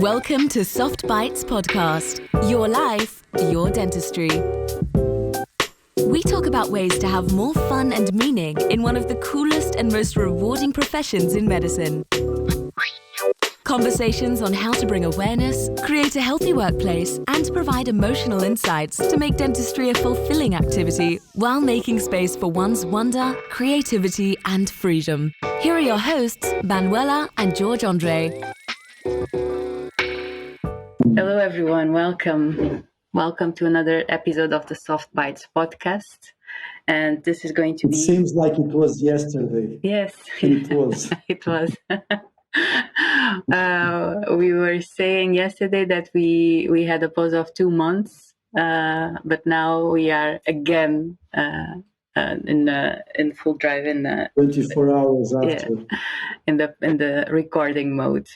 Welcome to Soft Bites Podcast. Your life, your dentistry. We talk about ways to have more fun and meaning in one of the coolest and most rewarding professions in medicine. Conversations on how to bring awareness, create a healthy workplace, and provide emotional insights to make dentistry a fulfilling activity while making space for one's wonder, creativity, and freedom. Here are your hosts, Manuela and George Andre. Hello, everyone. Welcome. Welcome to another episode of the Soft Bites podcast. And this is going to be... It seems like it was yesterday. Yes. It was. It was. We were saying yesterday that we had a pause of 2 months, but now we are again in full drive in 24 hours after. Yeah, in the recording mode.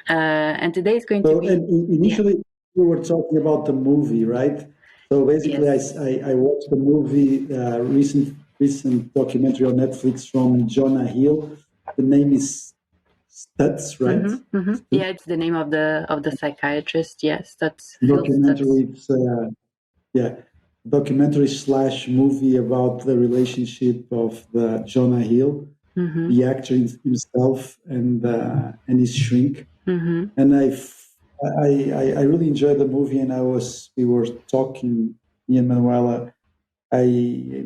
And today is going to be... Initially, we were talking about the movie, right? So basically, Yes. I watched the movie, recent documentary on Netflix from Jonah Hill. The name is Stutz, right? Mm-hmm, mm-hmm. Yeah, it's the name of the psychiatrist. Yes, that's Documentary. It's documentary / movie about the relationship of the Jonah Hill, Mm-hmm, the actor himself, and his shrink. mm-hmm, And I really enjoyed the movie, and we were talking, me and Manuela. I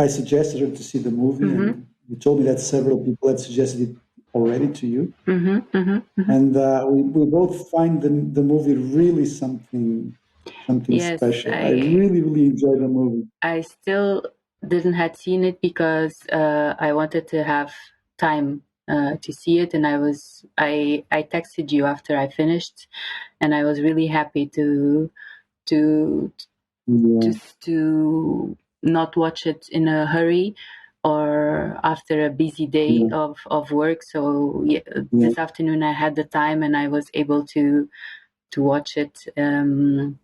suggested her to see the movie, mm-hmm, and you told me that several people had suggested it already to you. mm-hmm, mm-hmm, mm-hmm. And we both find the movie really something Yes, special. I really enjoyed the movie. I still didn't had seen it because I wanted to have time to see it, and I texted you after I finished, and I was really happy to Yeah. just to not watch it in a hurry or after a busy day Yeah. of work. So Yeah. this afternoon I had the time and I was able to watch it. And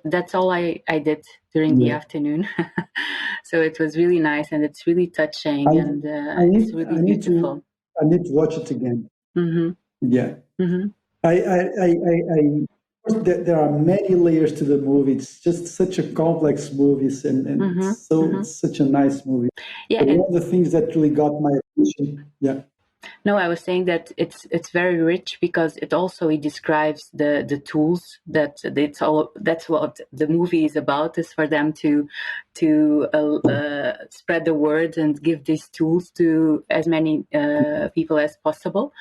that's all I did during the Yeah. afternoon. So it was really nice and it's really touching and it's really beautiful. I need to watch it again. Mm-hmm. Yeah. Mm-hmm. There are many layers to the movie. It's just such a complex movie, and Mm-hmm. it's such a nice movie. Yeah, But and one of the things that really got my attention, yeah, no, I was saying that it's very rich because it describes the tools that that's what the movie is about, is for them to spread the word and give these tools to as many people as possible.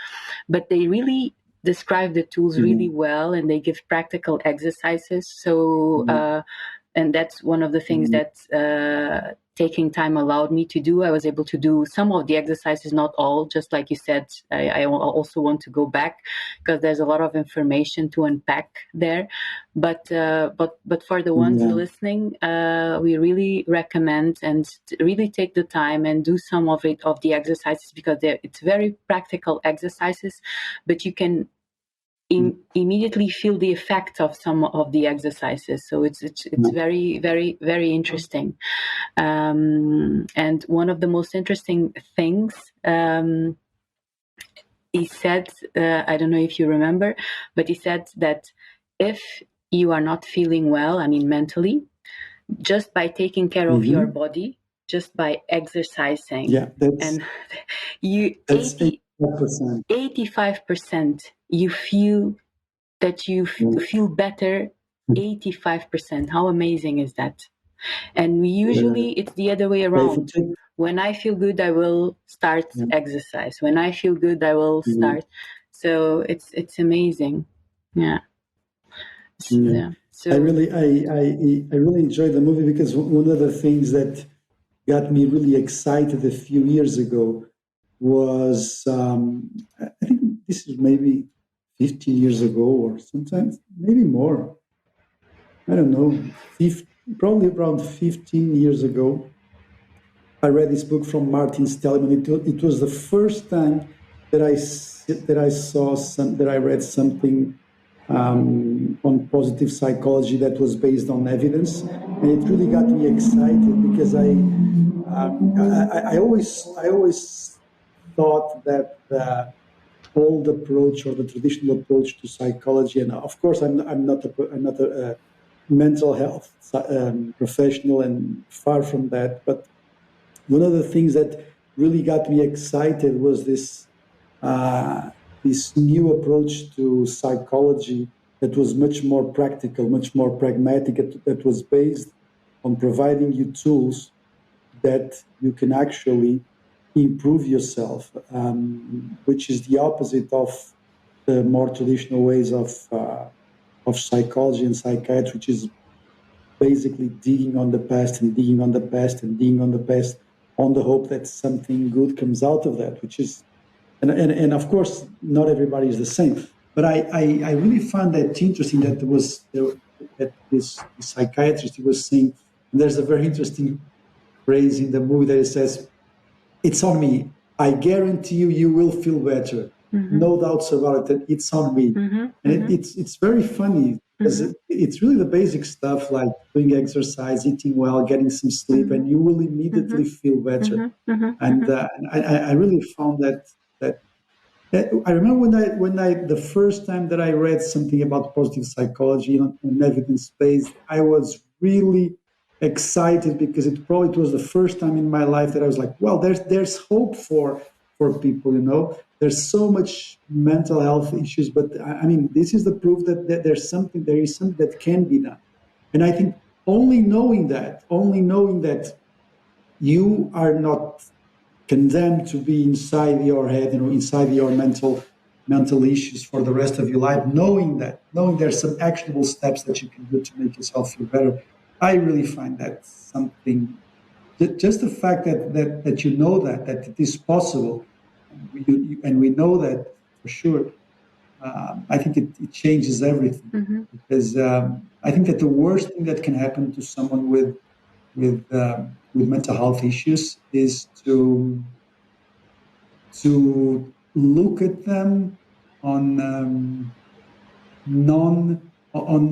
But they really describe the tools really well, and they give practical exercises. So and that's one of the things that taking time allowed me to do. I was able to do some of the exercises, not all. Just like you said, I also want to go back because there's a lot of information to unpack there. But for the ones listening, we really recommend and really take the time and do some of the exercises, because it's very practical exercises, but you can immediately feel the effect of some of the exercises. So it's very, very, very interesting. And one of the most interesting things he said, I don't know if you remember, but he said that if you are not feeling well, I mean mentally, just by taking care of your body, just by exercising, and that's 85%, you feel that you feel better. 85%. How amazing is that? And usually it's the other way around. When I feel good, I will start exercise. When I feel good, I will start. So it's amazing. Yeah. So I really enjoyed the movie, because one of the things that got me really excited a few years ago was, I think this is maybe 15 years ago, or sometimes maybe more. I don't know, probably around 15 years ago. I read this book from Martin Stellman. It was the first time that I read something on positive psychology that was based on evidence, and it really got me excited, because I always thought that old approach or the traditional approach to psychology. And of course, I'm not a mental health professional, and far from that. But one of the things that really got me excited was uh, this new approach to psychology that was much more practical, much more pragmatic, that was based on providing you tools that you can actually improve yourself, which is the opposite of the more traditional ways of psychology and psychiatry, which is basically digging on the past and digging on the past and digging on the past on the hope that something good comes out of that, which is, and of course, not everybody is the same. But I really found that interesting that that this psychiatrist, he was saying, and there's a very interesting phrase in the movie that it says, "It's on me. I guarantee you, you will feel better. No doubts about it. It's on me." And it's very funny because it's really the basic stuff like doing exercise, eating well, getting some sleep, and you will immediately feel better. And I really found that I remember when I the first time that I read something about positive psychology on evidence based, I was really excited because it was the first time in my life that I was like, well, there's hope for people. There's so much mental health issues, but I mean, this is the proof that there is something that can be done. And I think only knowing that you are not condemned to be inside your head, inside your mental issues for the rest of your life, knowing there's some actionable steps that you can do to make yourself feel better. I really find that something, just the fact that you know that it is possible, and we know that for sure. I think it changes everything, because I think that the worst thing that can happen to someone with mental health issues is to look at them on non on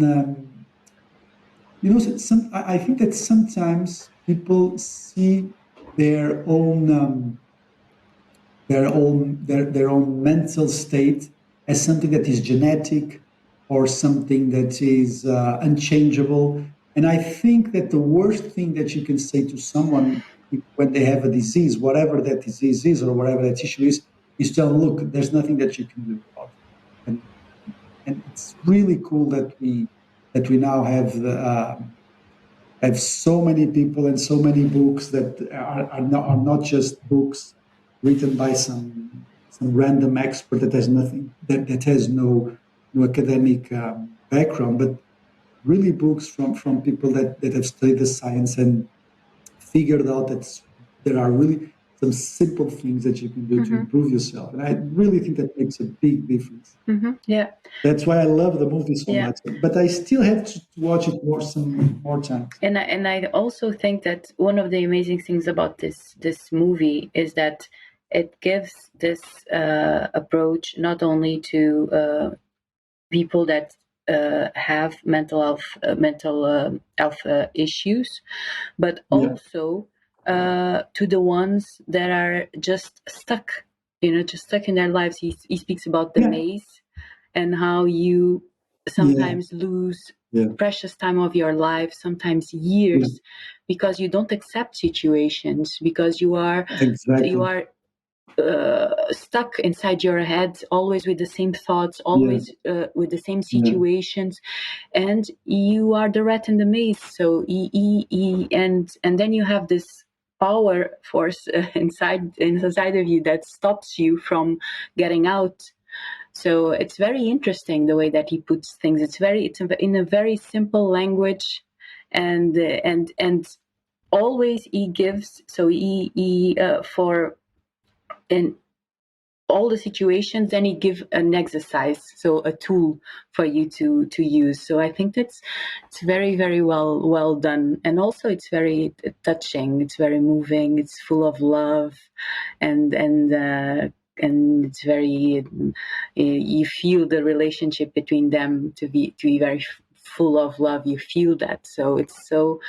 I think that sometimes people see their own their own mental state as something that is genetic or something that is unchangeable. And I think that the worst thing that you can say to someone when they have a disease, whatever that disease is or whatever that issue is tell them, look, there's nothing that you can do about it. And it's really cool that we now have so many people and so many books that are not just books written by some random expert that has nothing that has no academic background, but really books from people that have studied the science and figured out that there are really some simple things that you can do to improve yourself. And I really think that makes a big difference. Yeah. That's why I love the movie so much. But I still have to watch it some more times. And I also think that one of the amazing things about this movie is that it gives this approach not only to people that have mental health issues, but also to the ones that are just stuck, just stuck in their lives. He speaks about the maze and how you sometimes lose precious time of your life, sometimes years, because you don't accept situations, because you are stuck inside your head, always with the same thoughts, always with the same situations, and you are the rat in the maze. So and then you have this power force inside of you that stops you from getting out. So it's very interesting the way that he puts things. It's in a very simple language, and always he gives. So he for in all the situations, then he give an exercise, so a tool for you to use. So I think it's very, very well done, and also it's very touching. It's very moving. It's full of love, and it's very you feel the relationship between them to be very full of love. You feel that. So it's so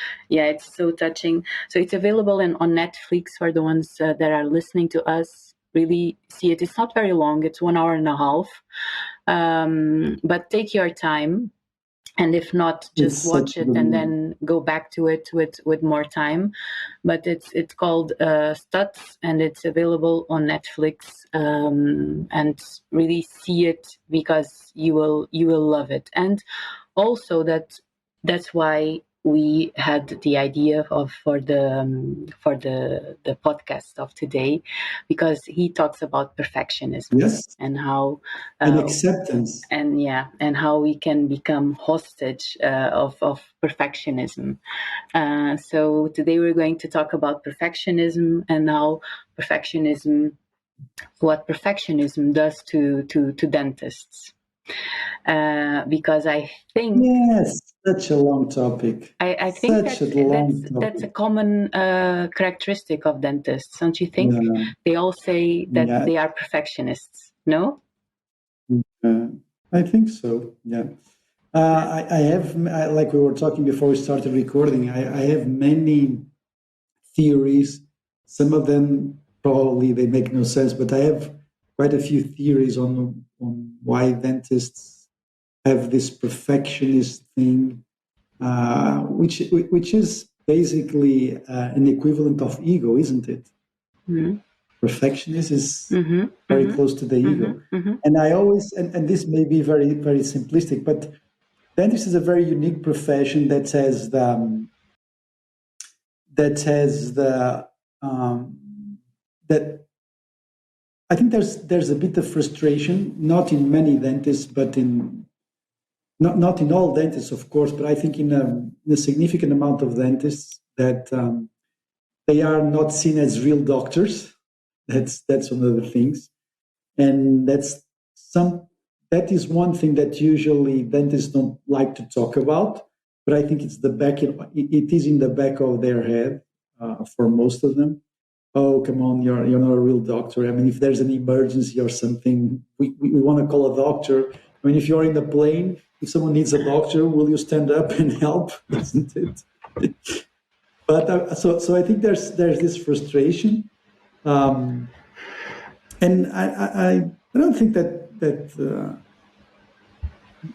touching. So it's available on Netflix for the ones that are listening to us. really see it. It's not very long. It's 1.5 hours. But take your time. And if not, It's just such watch a it good and movie. then go back to it with more time. But it's called Stutz, and it's available on Netflix. And really see it, because you will love it. And also that's why we had the idea of for the podcast of today, because he talks about perfectionism Yes, and how and uh, acceptance. and how we can become hostage of perfectionism. So today we're going to talk about perfectionism and how perfectionism what perfectionism does to dentists. Because Yes, such a long topic. I think Such a long that's a topic. common characteristic of dentists, don't you think? Yeah, They all say that yeah, they are perfectionists. No? uh, I think so. Yeah. I have, like we were talking before we started recording, I have many theories. Some of them probably they make no sense, but I have quite a few theories on why dentists have this perfectionist thing, which is basically an equivalent of ego, isn't it? Mm-hmm. Perfectionist is Mm-hmm. very Mm-hmm. close to the ego. Mm-hmm. And I always, and this may be very, very simplistic, but dentist is a very unique profession that has the that I think there's a bit of frustration, not in many dentists, but in not in all dentists, of course, but I think in a significant amount of dentists that they are not seen as real doctors. That's one of the things, and some that is one thing that usually dentists don't like to talk about. But I think it is in the back of their head for most of them. Oh, come on, you're not a real doctor. I mean, if there's an emergency or something, we want to call a doctor. I mean, if you're in the plane, if someone needs a doctor, will you stand up and help? Isn't it? But so I think there's this frustration, um, and I don't think that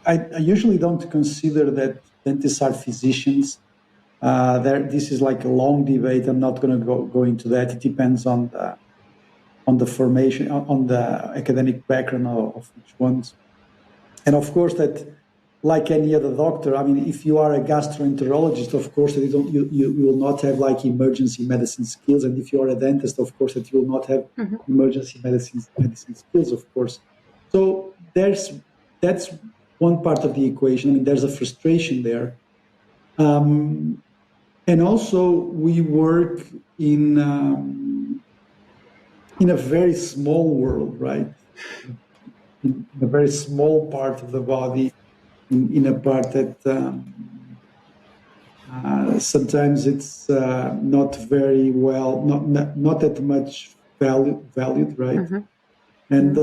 I usually don't consider that dentists are physicians. This is like a long debate. I'm not going to go into that. It depends on the formation, on the academic background of each ones. And of course, that like any other doctor, I mean, if you are a gastroenterologist, of course, that you will not have like emergency medicine skills. And if you are a dentist, of course, that you will not have emergency medicine skills, of course. So that's one part of the equation. I mean, there's a frustration there. Um, and also, we work in a very small world, right? In a very small part of the body, in a part that sometimes it's not very well, not that much valued, right? And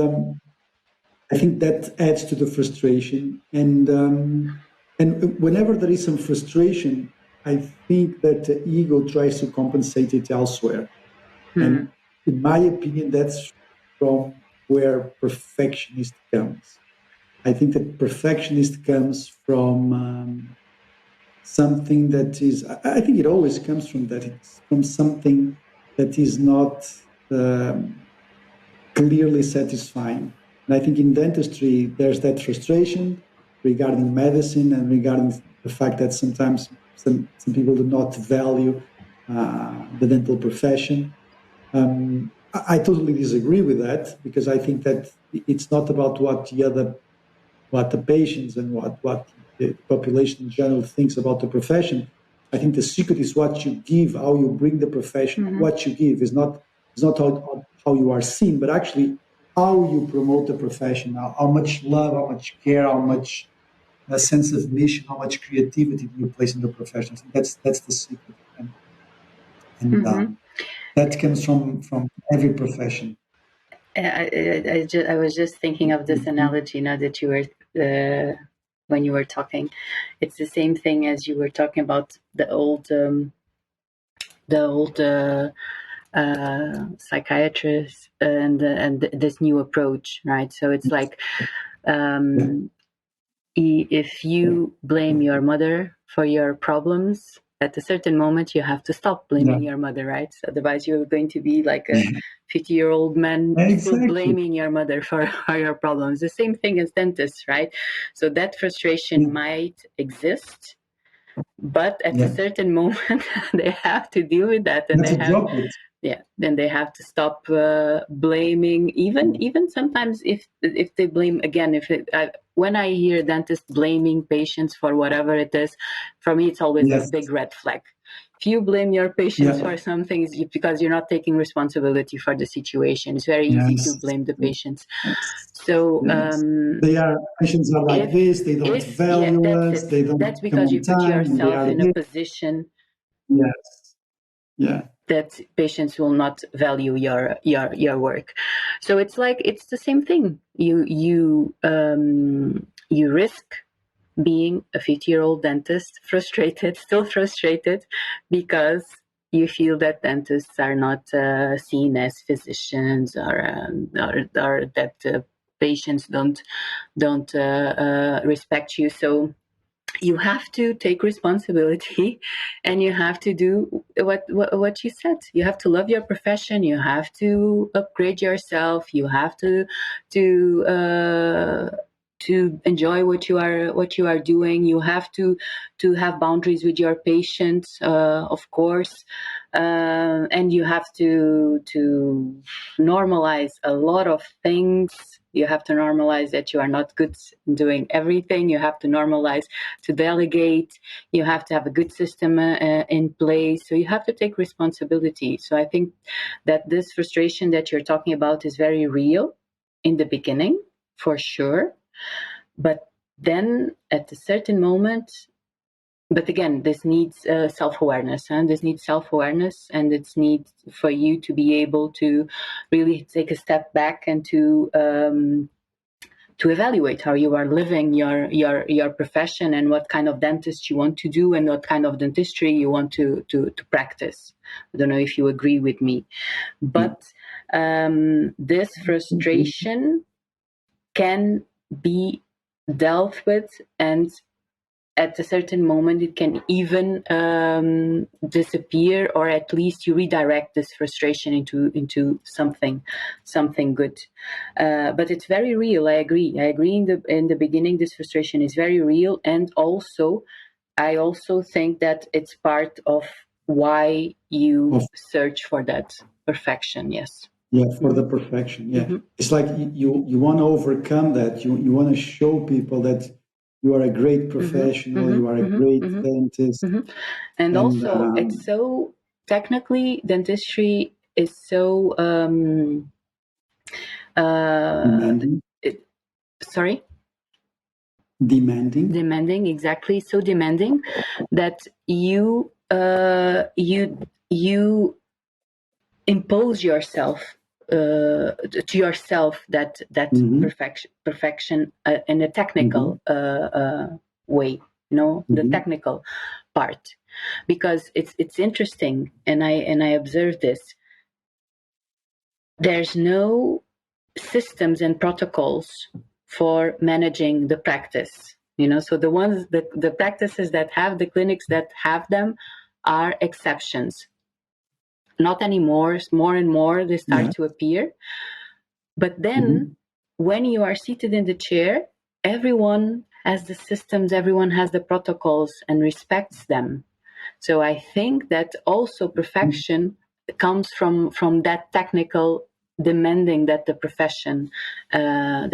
I think that adds to the frustration. And whenever there is some frustration, I think that the ego tries to compensate it elsewhere. And in my opinion, that's from where perfectionist comes. I think that perfectionist comes from something that is, I think it always comes from that. It's from something that is not um, clearly satisfying. And I think in dentistry, there's that frustration regarding medicine and regarding the fact that sometimes some people do not value the dental profession. I totally disagree with that because I think that it's not about what the patients and what the population in general thinks about the profession. I think the secret is what you give, how you bring the profession. What you give is not how you are seen, but actually how you promote the profession. How much love, how much care, how much a sense of mission, how much creativity do you place in the profession. I think that's the secret, and that comes from every profession. I was just thinking of this analogy now that you were when you were talking. It's the same thing as you were talking about the old psychiatrists and this new approach, right? So it's like if you blame your mother for your problems, at a certain moment you have to stop blaming your mother, right? So otherwise you're going to be like a 50-year-old man still blaming your mother for your problems. The same thing as dentists, right? So that frustration might exist, but at a certain moment they have to deal with that, and then they have to stop blaming. Even sometimes if they blame again, when I hear dentists blaming patients for whatever it is, for me it's always a big red flag. If you blame your patients for something, it's because you're not taking responsibility for the situation. It's very easy to blame the patients. So patients are like this. They don't value us. They don't. That's because you put yourself in a position. That patients will not value your work. So it's like it's the same thing. You risk being a 50-year-old dentist, still frustrated, because you feel that dentists are not seen as physicians, or that patients don't respect you. So you have to take responsibility, and you have to do what you said. You have to love your profession. You have to upgrade yourself. You have to enjoy what you are doing. You have to have boundaries with your patients, of course, and you have to normalize a lot of things. You have to normalize that you are not good in doing everything. You have to normalize to delegate. You have to have a good system in place. So you have to take responsibility. So I think that this frustration that you're talking about is very real in the beginning, for sure. But then at a certain moment, but again, this needs self-awareness, and this needs self-awareness, and it needs for you to be able to really take a step back and to evaluate how you are living your profession, and what kind of dentist you want to do, and what kind of dentistry you want to practice. I don't know if you agree with me, but this frustration can be dealt with, and at a certain moment it can even disappear, or at least you redirect this frustration into something good. But it's very real. I agree in the beginning this frustration is very real, and I also think that it's part of why you search for that perfection. Yes. For the perfection. It's like you want to overcome that. You want to show people that you are a great professional, you are a great dentist. And also, it's so technically, dentistry is so demanding. Demanding, exactly. So demanding that you impose yourself to yourself that perfection in a technical way, the technical part, because it's interesting, and I observe this. There's no systems and protocols for managing the practice, so the practices that have the clinics that have them are exceptions. Not anymore. More and more they start to appear. But then when you are seated in the chair, everyone has the systems, everyone has the protocols and respects them. So I think that also perfection comes from that technical demanding that the profession has.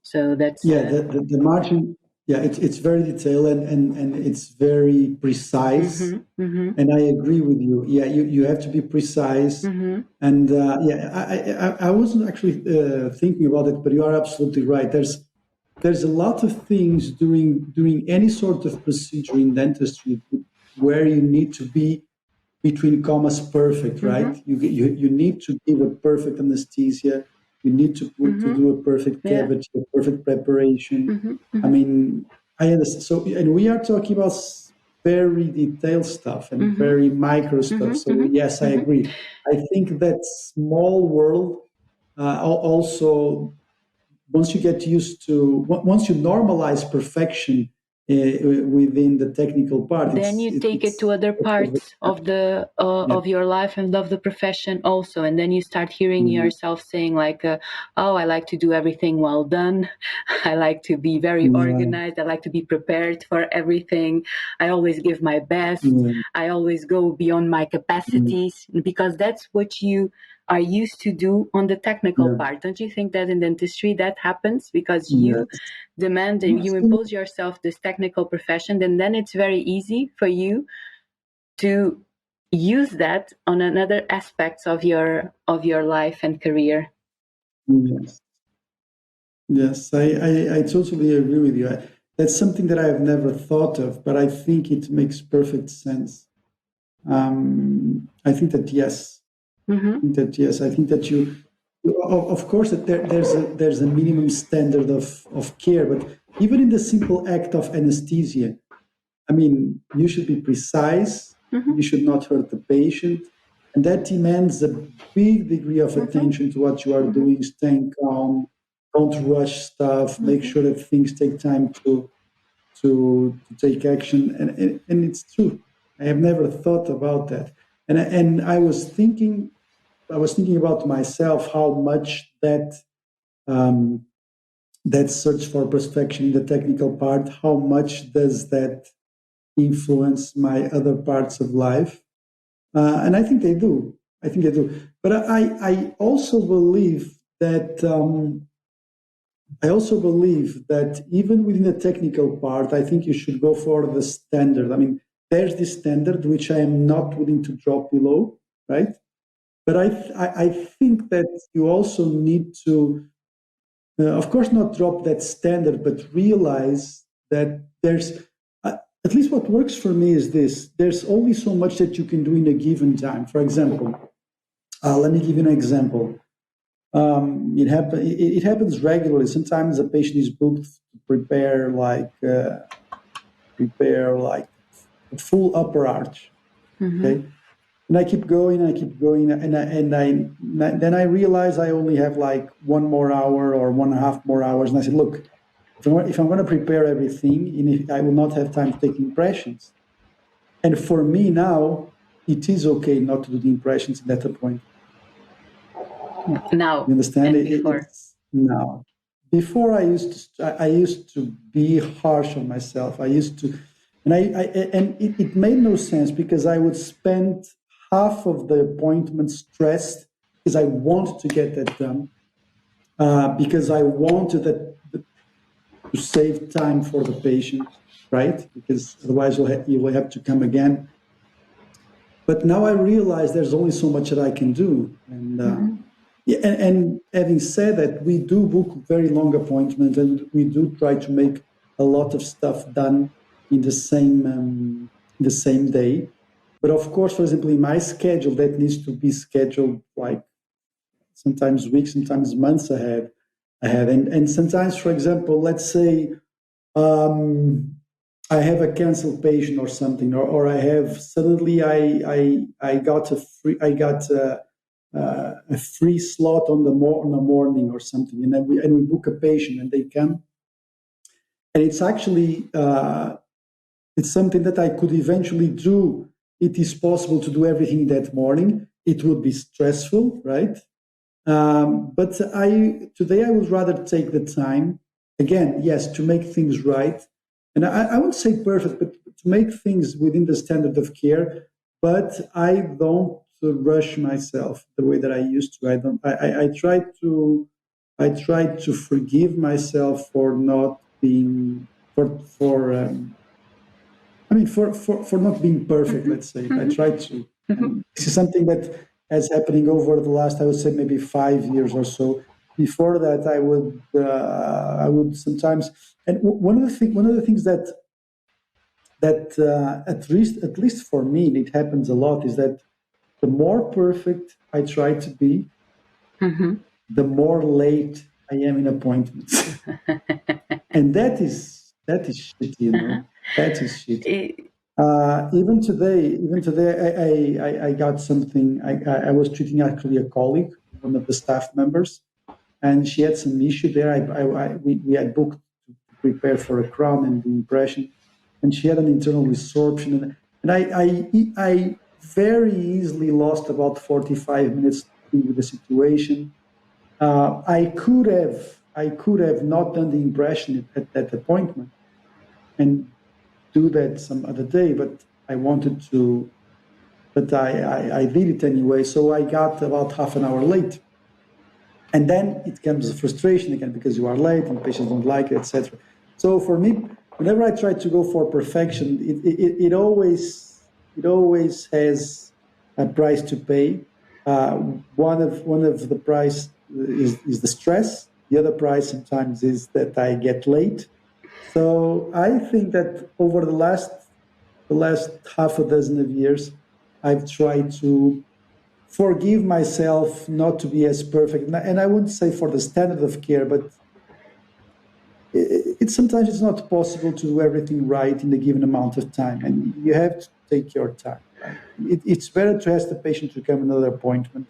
So that's the margin. It's very detailed, and it's very precise. And I agree with you. You have to be precise. And I wasn't actually thinking about it, but you are absolutely right. There's a lot of things during any sort of procedure in dentistry where you need to be, between commas, perfect, right? You need to give a perfect anesthesia. You need to do a perfect cavity, a perfect preparation. I mean, I understand. So, and we are talking about very detailed stuff and very micro stuff. So yes, I agree. I think that small world also, once you get used to, once you normalize perfection within the technical part, then you take it to other parts of the of your life and of the profession also, and then you start hearing yourself saying like, oh, I like to do everything well done. I like to be very organized. I like to be prepared for everything. I always give my best. I always go beyond my capacities, because that's what you are used to do on the technical part. Don't you think that in dentistry that happens? Because you demand, you impose yourself this technical profession, and then it's very easy for you to use that on another aspects of your life and career. Yes, I totally agree with you. That's something that I have never thought of, but I think it makes perfect sense. I think that yes. I think that you, of course, that there's a minimum standard of care, but even in the simple act of anesthesia, I mean, you should be precise. You should not hurt the patient, and that demands a big degree of attention to what you are doing. Staying calm, don't rush stuff. Make sure that things take time to take action, and it's true. I have never thought about that, and I was thinking about myself, how much that that search for perfection in the technical part, how much does that influence my other parts of life? And I think they do. I think they do. But I also believe that even within the technical part, I think you should go for the standard. I mean, there's this standard which I am not willing to drop below, right? But I think that you also need to, of course, not drop that standard, but realize that there's, at least what works for me is this: there's only so much that you can do in a given time. For example, let me give you an example. It happens regularly. Sometimes a patient is booked to prepare like a full upper arch. Okay. And I keep going, then I realize I only have like 1 more hour or 1.5 more hours. And I said, look, if I'm going to prepare everything, I will not have time to take impressions. And for me now, it is okay not to do the impressions at that point. Now, you understand? Before. Now, before I used to be harsh on myself. I used to, and it made no sense, because I would spend half of the appointment stressed because I wanted to get that done, because I wanted to save time for the patient, right? Because otherwise you will have to come again. But now I realize there's only so much that I can do, and having said that, we do book very long appointments, and we do try to make a lot of stuff done in the same day. But of course, for example, in my schedule, that needs to be scheduled like sometimes weeks, sometimes months ahead. And sometimes, for example, let's say I have a canceled patient or something, or I have suddenly I got a free slot on the morning or something, and we book a patient and they come, and it's actually it's something that I could eventually do. It is possible to do everything that morning. It would be stressful, right? But today I would rather take the time, again, yes, to make things right. And I won't say perfect, but to make things within the standard of care. But I don't rush myself the way that I used to. I try to forgive myself for not being for not being perfect, let's say. I try to. And this is something that is happening over the last, I would say, maybe 5 years or so. Before that, I would sometimes, and one of the things that at least for me, it happens a lot, is that the more perfect I try to be, the more late I am in appointments, and that is shit, you know. That is shit. Even today, I got something. I was treating actually a colleague, one of the staff members, and she had some issue there. We had booked to prepare for a crown and the impression, and she had an internal resorption, and I very easily lost about 45 minutes with the situation. I could have not done the impression at that appointment and do that some other day, but I wanted to, but I did it anyway. So I got about half an hour late. And then it comes the frustration again because you are late and patients don't like it, etc. So for me, whenever I try to go for perfection, it always has a price to pay. Uh, one of the price is the stress. The other price sometimes is that I get late. So I think that over the last half a dozen of years, I've tried to forgive myself not to be as perfect. And I wouldn't say for the standard of care, but sometimes it's not possible to do everything right in a given amount of time, and you have to take your time. Right? It's better to ask the patient to come another appointment,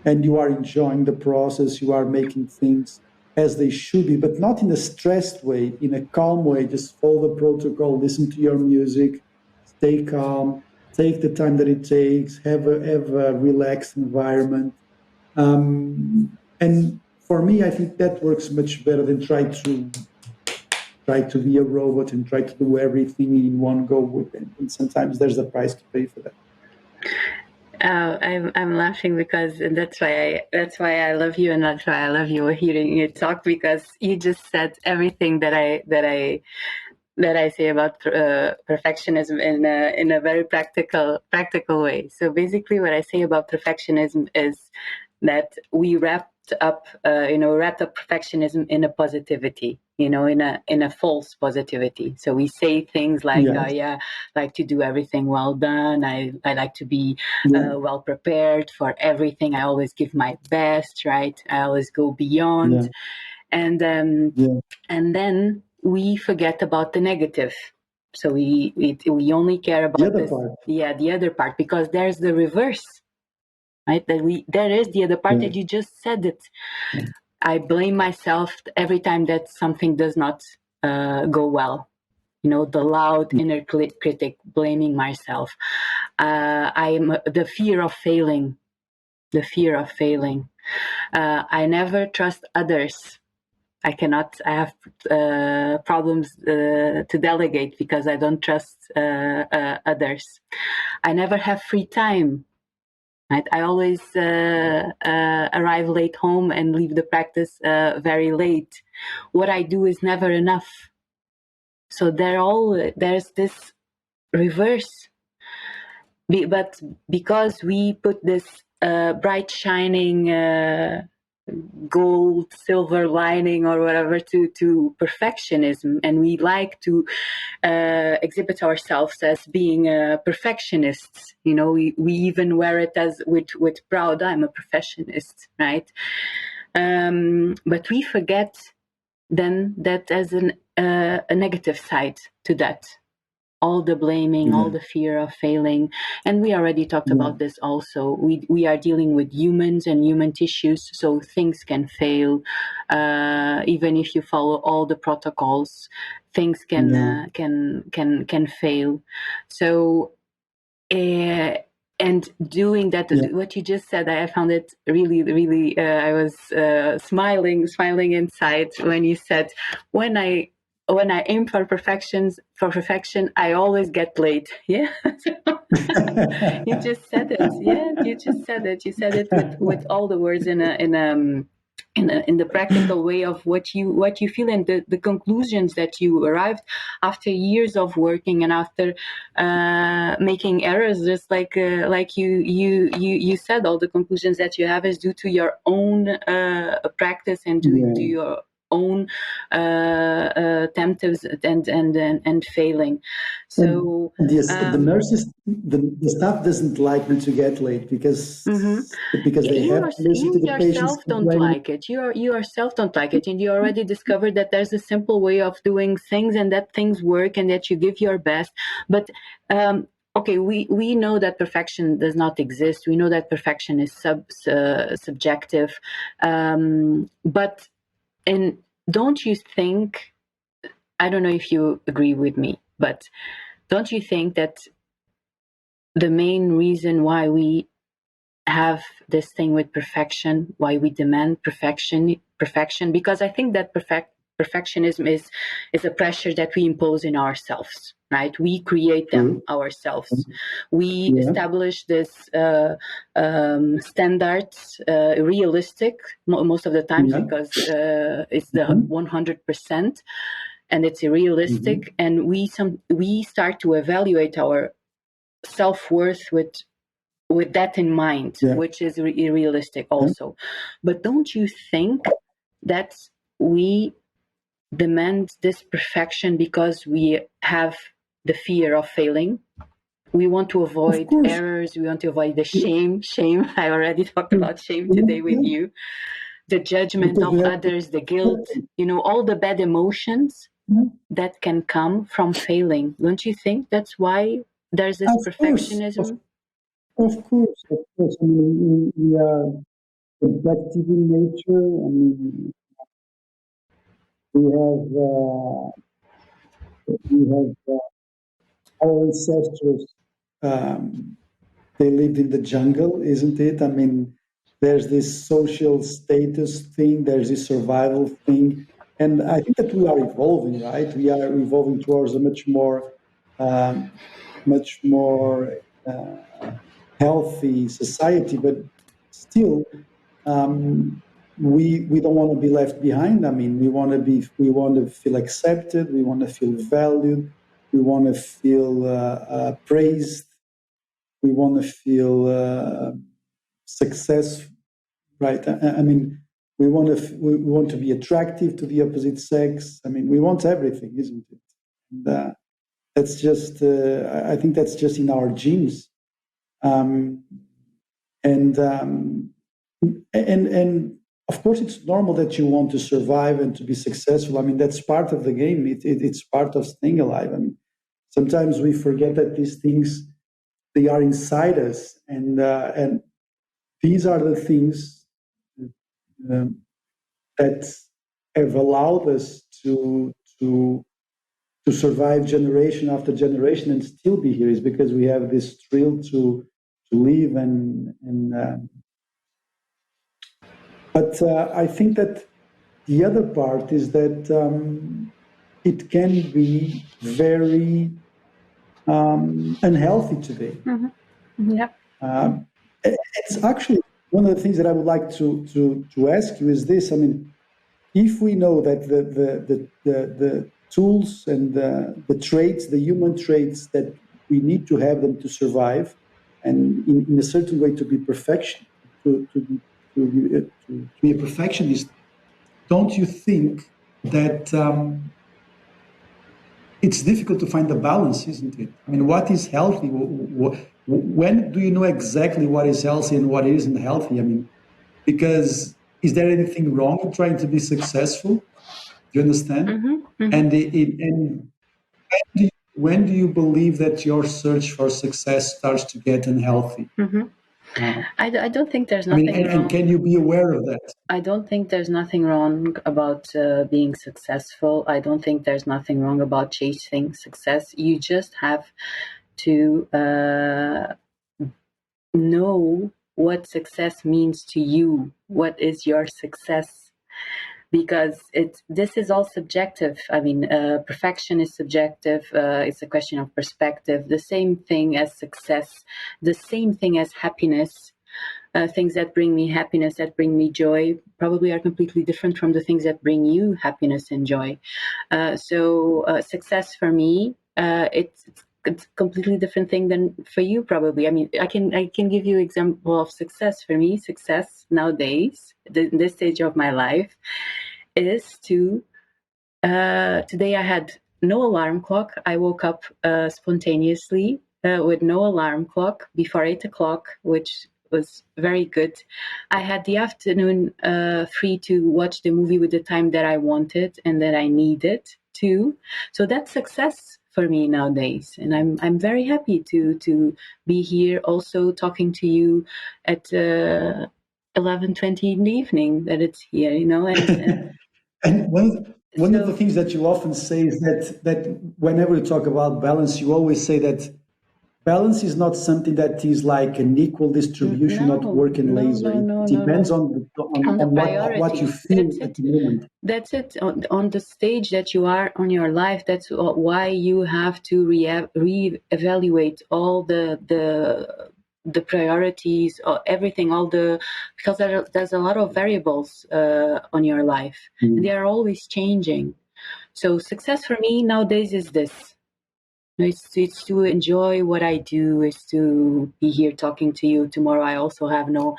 and you are enjoying the process, you are making things as they should be, but not in a stressed way, in a calm way. Just follow the protocol, listen to your music, stay calm, take the time that it takes, have a relaxed environment. And for me, I think that works much better than try to be a robot and try to do everything in one go with it. And sometimes there's a price to pay for that. I'm laughing because that's why I love you, and that's why I love you hearing you talk, because you just said everything that I say about perfectionism in a very practical way. So basically, what I say about perfectionism is that we wrapped up perfectionism in a positivity, in a false positivity. So we say things like, Yes. yeah, I like to do everything well done. I like to be Yeah. well prepared for everything. I always give my best, right? I always go beyond, Yeah. and Yeah. and then we forget about the negative. So we only care The about other this, part. yeah, the other part, because there's the reverse, right? There is the other part Yeah. that you just said it. I blame myself every time that something does not go well. The loud inner critic blaming myself. I'm the fear of failing. The fear of failing. I never trust others. I cannot. I have problems to delegate because I don't trust others. I never have free time. Right? I always arrive late home and leave the practice very late. What I do is never enough. So there's this reverse. But because we put this bright shining gold silver lining or whatever to perfectionism, and we like to exhibit ourselves as being perfectionists. We even wear it as with proud, I'm a perfectionist, right? But we forget then that as a negative side to that, all the blaming, all Yeah. the fear of failing. And we already talked Yeah. about this also. We are dealing with humans and human tissues, so things can fail. Even if you follow all the protocols, things can Yeah. can fail. So and doing that, Yeah. what you just said, I found it really, really. I was smiling inside when you said, when I aim for perfection, I always get late. Yeah, you just said it. Yeah, you just said it. You said it with all the words in the practical way of what you feel, and the conclusions that you arrived after years of working and after making errors, just like you said, all the conclusions that you have is due to your own practice and due to Yeah. your own attempts and failing. So the nurses, the staff doesn't like me to get late because they have to listen to the patients yourself don't complaining. like it. You yourself don't like it, and you already discovered that there's a simple way of doing things, and that things work, and that you give your best. But okay, we know that perfection does not exist. We know that perfection is subjective, but and don't you think? I don't know if you agree with me, but don't you think that the main reason why we have this thing with perfection, why we demand perfection, because I think that perfectionism is a pressure that we impose in ourselves, right? We create them ourselves. We establish this standards, realistic most of the times, because it's the 100%, and it's realistic, and we start to evaluate our self-worth with that in mind, which is realistic also. But don't you think that we demand this perfection because we have the fear of failing? We want to avoid errors. We want to avoid the shame. I already talked about shame today with you. The judgment of others, the guilt, all the bad emotions that can come from failing. Don't you think that's why there's this perfectionism? Of course. I mean, we are objective in nature. I mean, we have our ancestors. They lived in the jungle, isn't it? I mean, there's this social status thing. There's this survival thing, and I think that we are evolving. Right? We are evolving towards a much more healthy society, but still, we don't want to be left behind. I mean, we want to feel accepted, we want to feel valued, we want to feel praised, we want to feel success. Right? I mean, we want to be attractive to the opposite sex. I mean, we want everything, isn't it? And, that's just I think that's just in our genes. And of course, it's normal that you want to survive and to be successful. I mean, that's part of the game. It's part of staying alive. I mean, sometimes we forget that these things, they are inside us, and these are the things that have allowed us to survive generation after generation and still be here, is because we have this thrill to live but I think that the other part is that it can be very unhealthy today. It's actually one of the things that I would like to ask you is this. I mean, if we know that the tools and the traits, the human traits that we need to have them to survive, and in a certain way to be perfection, to be a perfectionist, don't you think that it's difficult to find the balance, isn't it? I mean, what is healthy? When do you know exactly what is healthy and what isn't healthy? I mean, because is there anything wrong in trying to be successful? Do you understand? And when do you believe that your search for success starts to get unhealthy? I don't think there's nothing wrong. And can you be aware of that? I don't think there's nothing wrong about being successful. I don't think there's nothing wrong about chasing success. You just have to know what success means to you. What is your success? Because this is all subjective. I mean, perfection is subjective. It's a question of perspective. The same thing as success, the same thing as happiness. Things that bring me happiness, that bring me joy, probably are completely different from the things that bring you happiness and joy. So success for me, it's a completely different thing than for you, probably. I mean, I can give you an example of success. For me, success nowadays, this stage of my life, is to today I had no alarm clock. I woke up spontaneously with no alarm clock before 8 o'clock, which was very good. I had the afternoon free to watch the movie with the time that I wanted and that I needed to. So that's success for me nowadays, and I'm very happy to be here, also talking to you at 11:20 in the evening. That it's here, and And one of the so. things that you often say is that whenever you talk about balance, you always say that balance is not something that is like an equal distribution, not No, working no, laser. no, no, It no, depends no. on On the what you priorities. feel That's at it. the moment. That's it. On the stage that you are on your life, that's why you have to re-evaluate all the priorities or everything, because there's a lot of variables on your life, and they Mm. are always changing. So success for me nowadays is this. It's to enjoy what I do, is to be here talking to you. Tomorrow I also have no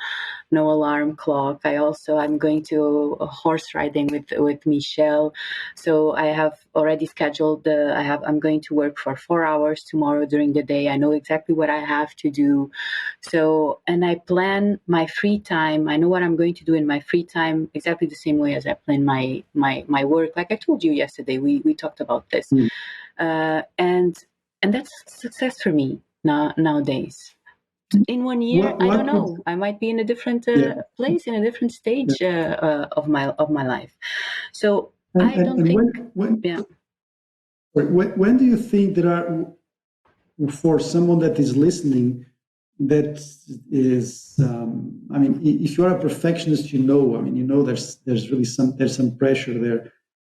alarm clock. I'm going to horse riding with Michelle. So I have already scheduled I'm going to work for 4 hours tomorrow during the day. I know exactly what I have to do. So, and I plan my free time. I know what I'm going to do in my free time exactly the same way as I plan my work. Like I told you yesterday, we talked about this. Mm. And that's success for me nowadays. In 1 year, I don't What would know. I might be in a different yeah, place, in a different yeah. stage of my life. So And I don't and think, yeah. when do you think there are, for someone that is listening, that is I mean, if you're a perfectionist, I mean, there's really some pressure there.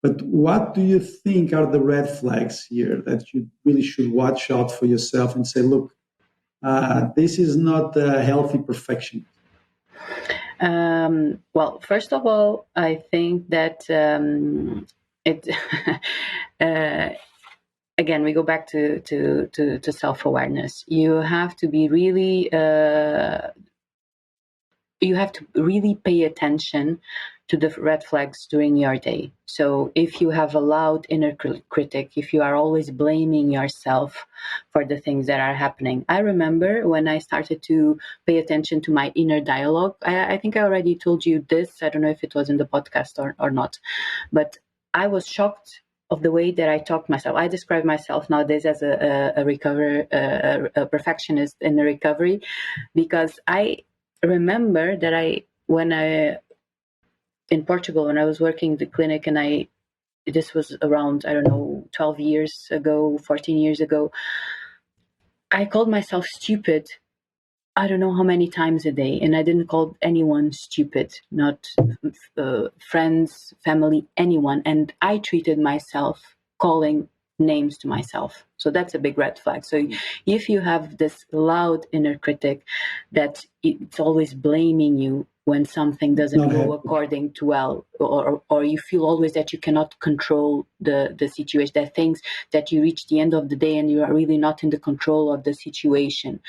But what do you think are the red flags here that you really should watch out for yourself and say, look, this is not a healthy perfection? Well, first of all, I think that it. uh, Again, we go back to self-awareness. You have to really pay attention to the red flags during your day. So if you have a loud inner critic, if you are always blaming yourself for the things that are happening. I remember when I started to pay attention to my inner dialogue. I think I already told you this. I don't know if it was in the podcast or not, but I was shocked of the way that I talk myself. I describe myself nowadays as a perfectionist in the recovery, because I remember that when I in Portugal, when I was working in the clinic, and this was around, I don't know, 12 years ago, 14 years ago, I called myself stupid. I don't know how many times a day, and I didn't call anyone stupid, not friends, family, anyone. And I treated myself calling names to myself. So that's a big red flag. So if you have this loud inner critic that it's always blaming you when something It's doesn't not go happy. according to well, or you feel always that you cannot control the situation, that things that you reach the end of the day and you are really not in the control of the situation.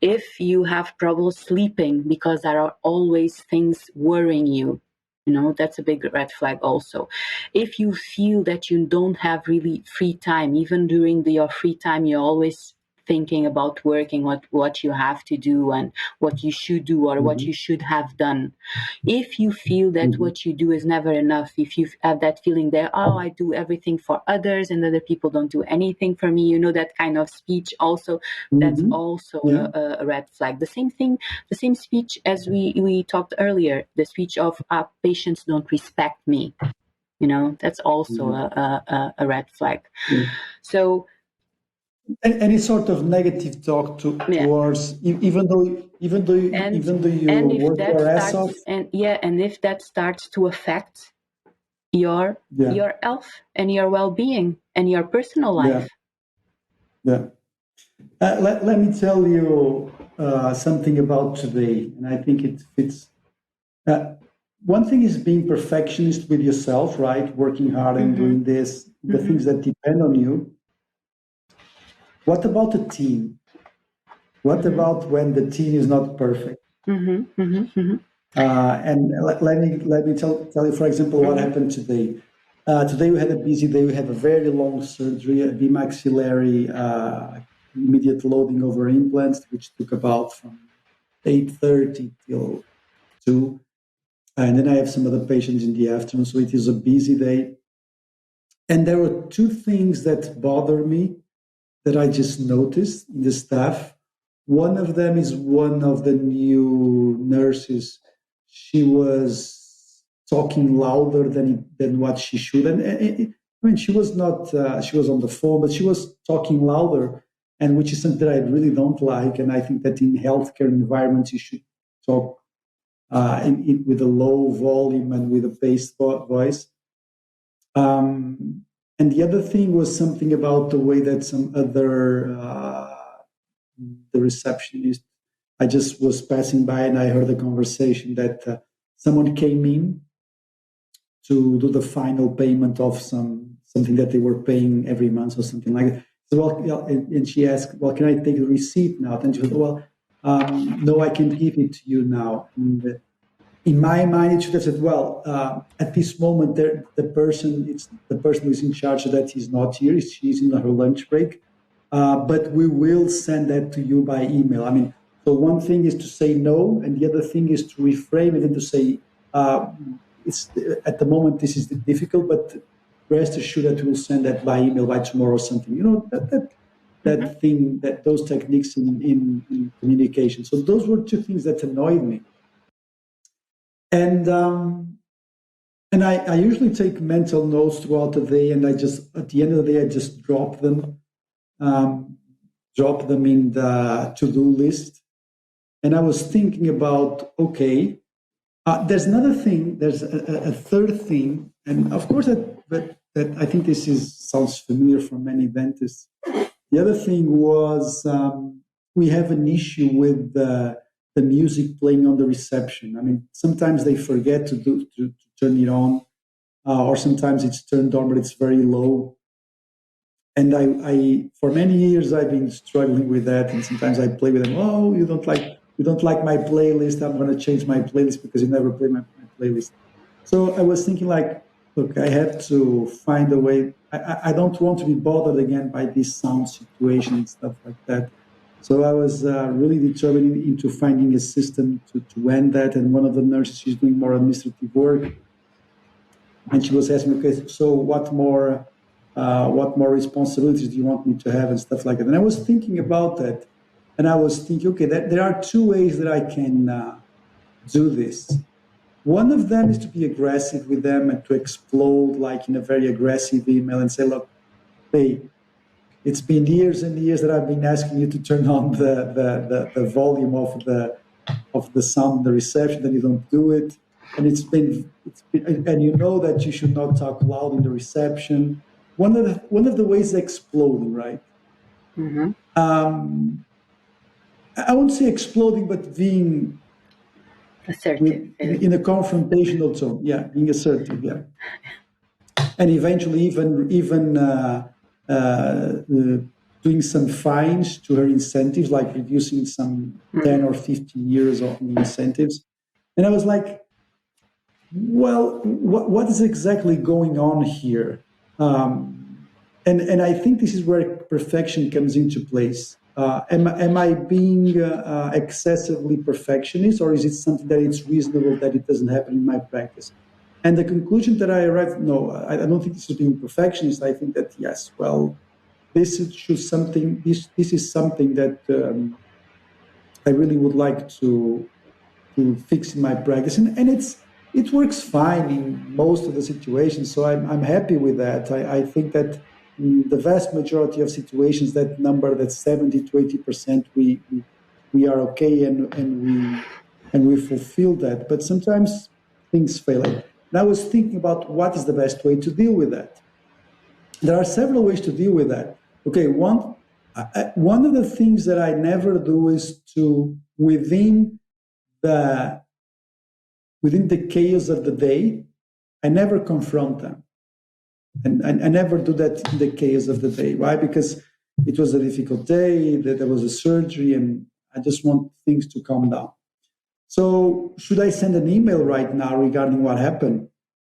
If you have trouble sleeping because there are always things worrying you, that's a big red flag also. If you feel that you don't have really free time, even during your free time, you're always thinking about working, what you have to do and what you should do or what Mhm. you should have done. If you feel that Mhm. what you do is never enough, if you have that feeling that, oh, I do everything for others and other people don't do anything for me, that kind of speech also, that's Mhm. also Yeah. a red flag. The same thing, the same speech as we talked earlier, the speech of patients don't respect me. That's also Mhm. a red flag. Yeah. So Any sort of negative talk yeah, towards, and even though you and if work that your ass off. starts and if that starts to affect your Yeah. your health and your well-being and your personal Yeah. life. Yeah. Let me tell you something about today, and I think it fits. Uh, One thing is being perfectionist with yourself, right? Working hard and Mm-hmm. doing this, the Mm-hmm. things that depend on you. What about a team? What Mm-hmm. about when the team is not perfect? Mm-hmm. Mm-hmm. Mm-hmm. Let me tell you, for example, what happened today. Today we had a busy day. We had a very long surgery, a bemaxillary immediate loading over implants, which took about from 8:30 till 2. And then I have some other patients in the afternoon, so it is a busy day. And there were two things that bother me that I just noticed in the staff. One of them is one of the new nurses. She was talking louder than what she should. I mean, she was not, she was on the phone, but she was talking louder, and which is something that I really don't like. And I think that in healthcare environments, you should talk with a low volume and with a bass voice. And the other thing was something about the way that some other, the receptionist, I just was passing by and I heard a conversation that someone came in to do the final payment of something that they were paying every month or something like that. So, and she asked, well, can I take the receipt now? And she said, well, no, I can't give it to you now. And in my mind, it should have said, well, at this moment, the person who is in charge of that is not here. She's in her lunch break. But we will send that to you by email. I mean, so one thing is to say no, and the other thing is to reframe it and to say, it's at the moment this is difficult, but rest assured that we'll send that by email by tomorrow or something. You know, that thing, those techniques in communication. So those were two things that annoyed me. And I usually take mental notes throughout the day, and I just, at the end of the day, I just drop them in the to-do list. And I was thinking about, okay, there's another thing, there's a third thing, and of course that I think this sounds familiar for many dentists. The other thing was we have an issue with the music playing on the reception. I mean, sometimes they forget to turn it on, or sometimes it's turned on, but it's very low. And I for many years I've been struggling with that, and sometimes I play with them. Oh, you don't like my playlist. I'm going to change my playlist because you never play my playlist. So I was thinking, like, look, I have to find a way. I don't want to be bothered again by this sound situation and stuff like that. So I was really determined into finding a system to end that. And one of the nurses, she's doing more administrative work, and she was asking, okay, so what more responsibilities do you want me to have and stuff like that? And I was thinking about that, and I was thinking, okay, there are two ways that I can do this. One of them is to be aggressive with them and to explode like in a very aggressive email and say, look, hey, it's been years and years that I've been asking you to turn on the volume of the sound in the reception, and you don't do it. And it's been, and you know that you should not talk loud in the reception. One of the ways is exploding, right? Mm-hmm. I won't say exploding, but being assertive in a confrontational tone. Yeah, being assertive. Yeah, and eventually even doing some fines to her incentives, like reducing some 10 or 15 years of incentives. And I was like, well, what is exactly going on here? And I think this is where perfection comes into place. Am I being excessively perfectionist, or is it something that it's reasonable that it doesn't happen in my practice? And the conclusion that I arrived, no, I don't think this is being perfectionist. I think that, yes, well, this is something that I really would like to fix in my practice. And it works fine in most of the situations, so I'm happy with that. I think that in the vast majority of situations, that number, that 70 to 80%, we are okay and we fulfill that. But sometimes things fail. And I was thinking about what is the best way to deal with that. There are several ways to deal with that. Okay, one of the things that I never do is to within the chaos of the day, I never confront them. And I never do that in the chaos of the day. Why? Because it was a difficult day, that there was a surgery, and I just want things to calm down. So should I send an email right now regarding what happened?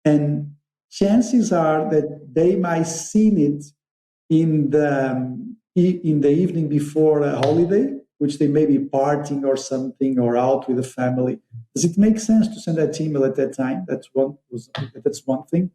And chances are that they might seen it in the evening before a holiday, which they may be partying or something or out with the family. Does it make sense to send that email at that time? That's one thing.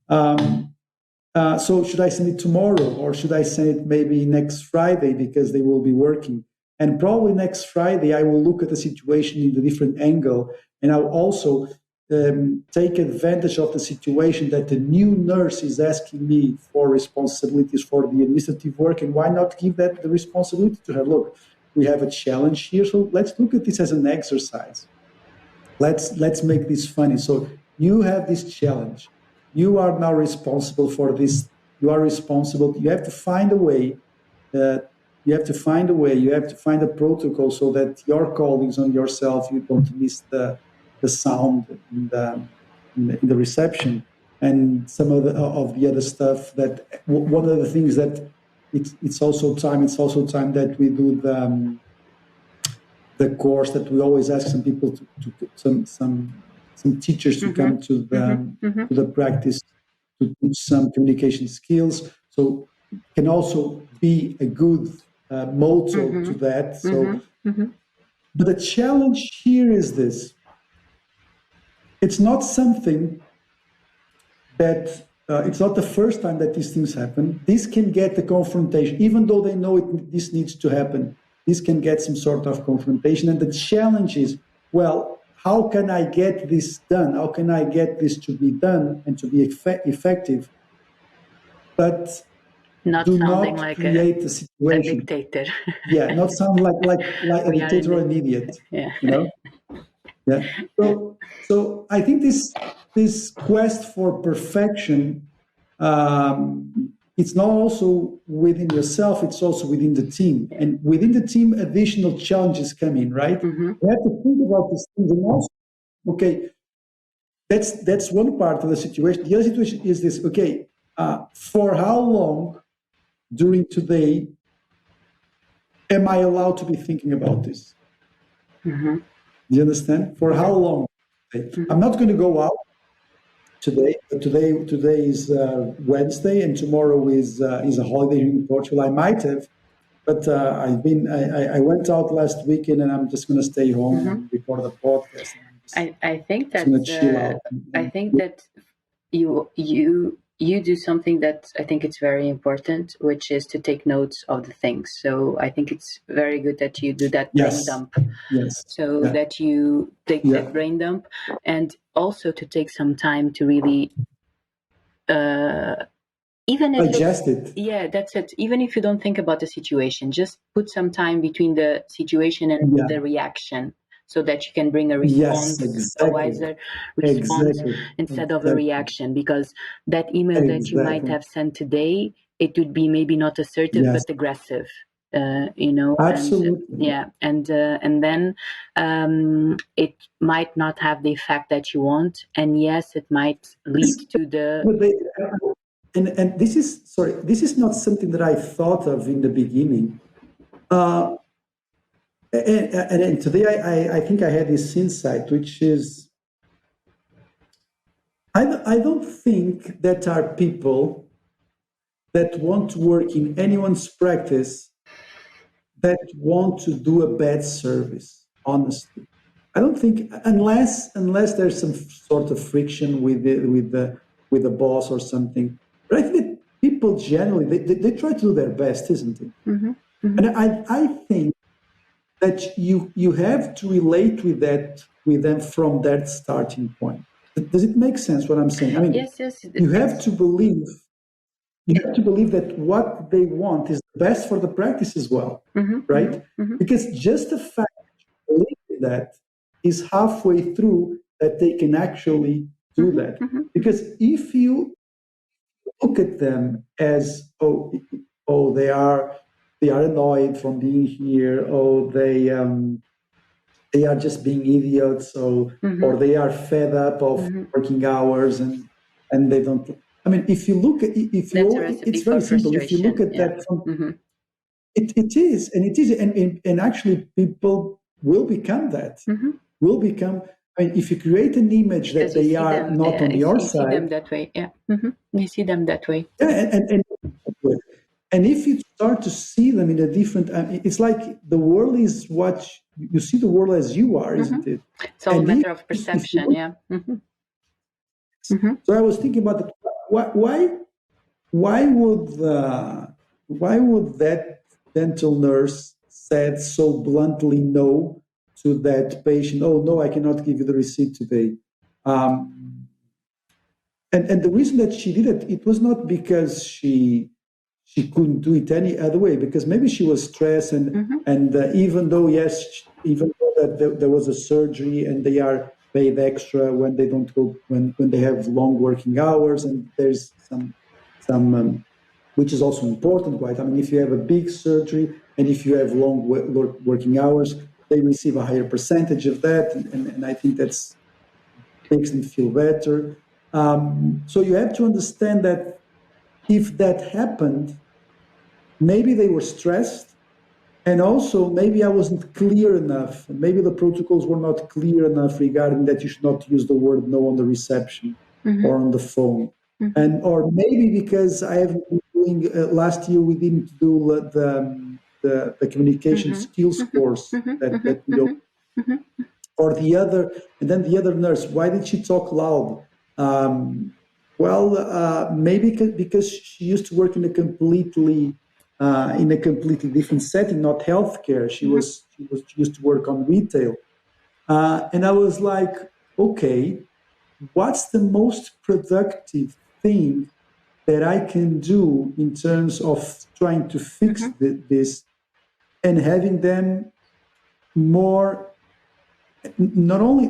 So should I send it tomorrow, or should I send it maybe next Friday because they will be working? And probably next Friday, I will look at the situation in a different angle, and I'll also take advantage of the situation that the new nurse is asking me for responsibilities for the administrative work, and why not give that the responsibility to her? Look, we have a challenge here, so let's look at this as an exercise. Let's make this funny. So you have this challenge. You are now responsible for this. You are responsible. You have to find a way. You have to find a way. You have to find a protocol so that your colleagues and yourself, you don't miss the sound in the reception and some of the other stuff. That one of the things that it's also time. It's also time that we do the course that we always ask some people some teachers to come to the practice to teach some communication skills. So it can also be a good motto to that. So, but the challenge here is this: it's not something that it's not the first time that these things happen. This can get the confrontation, even though they know this needs to happen. This can get some sort of confrontation, and the challenge is, well, how can I get this done? How can I get this to be done and to be effective? But do not like create a situation. A dictator. Yeah, not sound like a dictator or an idiot. Yeah. You know. Yeah. So I think this quest for perfection, it's not also within yourself, it's also within the team. And within the team, additional challenges come in, right? You have to think about these things and also, okay, that's one part of the situation. The other situation is this, okay, for how long during today am I allowed to be thinking about this? Do you understand? For how long? I'm not going to go out today. Today is Wednesday, and tomorrow is a holiday here in Portugal. I might have, but I went out last weekend, and I'm just going to stay home and record the podcast. I think that I think that you do something that I think it's very important, which is to take notes of the things. So I think it's very good that you do that brain dump. Yes. So that you take that brain dump, and also to take some time to really even if digest it. Yeah, that's it. Even if you don't think about the situation, just put some time between the situation and the reaction, so that you can bring a response, a wiser response instead of a reaction. Because that email that you might have sent today, it would be maybe not assertive but aggressive. Absolutely. And then it might not have the effect that you want, and yes, it might lead to the. And this is not something that I thought of in the beginning. And today I think I had this insight, which is I don't think that are people that want to work in anyone's practice that want to do a bad service, honestly. I don't think, unless there's some sort of friction with the boss or something. But I think that people generally, they try to do their best, isn't it? And I think that you have to relate with them from that starting point. Does it make sense what I'm saying? I mean, yes. You have to believe that what they want is the best for the practice as well, right? Because just the fact that you believe in that is halfway through that they can actually do that. Because if you look at them as they are annoyed from being here, they are just being idiots, or they are fed up of working hours and they don't. I mean, if you look at it's very simple. If you look at that from it is, and actually people will become that. will become. I mean, if you create an image that Because you they see are them, not on your you see them side, that way. Yeah, you see them that way. yeah, and if you start to see them in a different, it's like the world is what you see the world as you are, isn't it? It's all a And matter of if perception. you, Yeah. so I was thinking about it, why would why would that dental nurse said so bluntly no to that patient? Oh no, I cannot give you the receipt today. Um, and the reason that she did it, it was not because she couldn't do it any other way, because maybe she was stressed and even though yes, even though that there was a surgery and they are paid extra when they don't go when they have long working hours, and there's some which is also important, right? I mean, if you have a big surgery and if you have long working hours, they receive a higher percentage of that, and I think that's makes them feel better. So you have to understand that if that happened, maybe they were stressed, and also maybe I wasn't clear enough. Maybe the protocols were not clear enough regarding that you should not use the word no on the reception or on the phone. And or maybe because I have been doing last year we didn't do the communication skills course that we all, or the other, and then the other nurse, why did she talk loud? Maybe because she used to work in a completely different setting, not healthcare. She used to work on retail, and I was like, okay, what's the most productive thing that I can do in terms of trying to fix this and having them more not only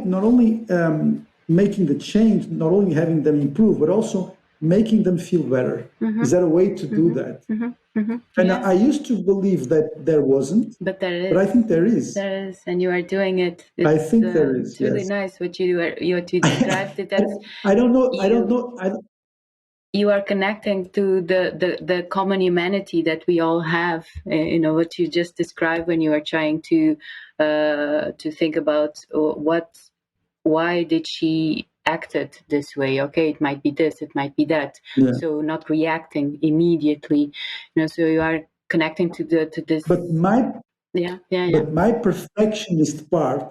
making the change, not only having them improve, but also making them feel better. Is there a way to do that? And Yeah. I used to believe that there wasn't, But there is. but I think there is. There is, and you are doing it. I think there is. It's really Yes. nice what you described. It that's I don't know. I you don't know. you are connecting to the common humanity that we all have. You know what you just described when you are trying to think about why did she acted this way. Okay, it might be this, it might be that. Yeah. So not reacting immediately, so you are connecting to this. But my yeah. But my perfectionist part,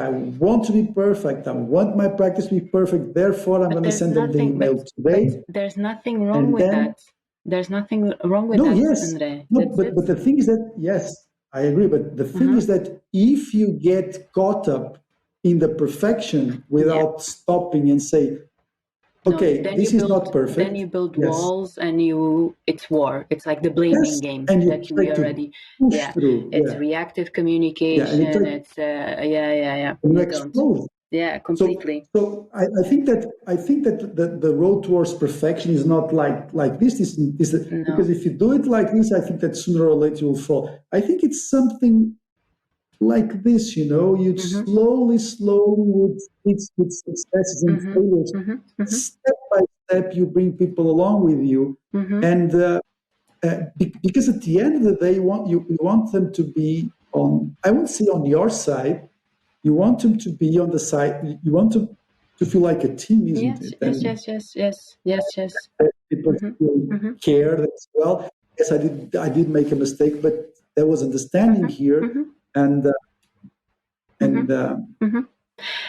I want to be perfect. I want my practice to be perfect. Therefore, I'm going to send them the email today. But there's nothing wrong And with then, that. There's nothing wrong with no, that, yes. Andre. No, but the thing is that, yes, I agree. But the thing is that if you get caught up in the perfection without stopping and say, okay, this is not perfect. Then you build walls and it's war. It's like the blaming game and you that try we already, to push through. It's reactive communication. It's, and you You explode. don't. Yeah, completely. So I think that the road towards perfection is not like this. Because if you do it like this, I think that sooner or later you'll fall. I think it's something like this, you slowly with successes and failures, step by step, you bring people along with you, and because at the end of the day, you want them to be on. I won't say on your side. You want them to be on the side. You want them to feel like a team, isn't it? Yes. People feel cared as well. Yes, I did make a mistake, but there was understanding here, and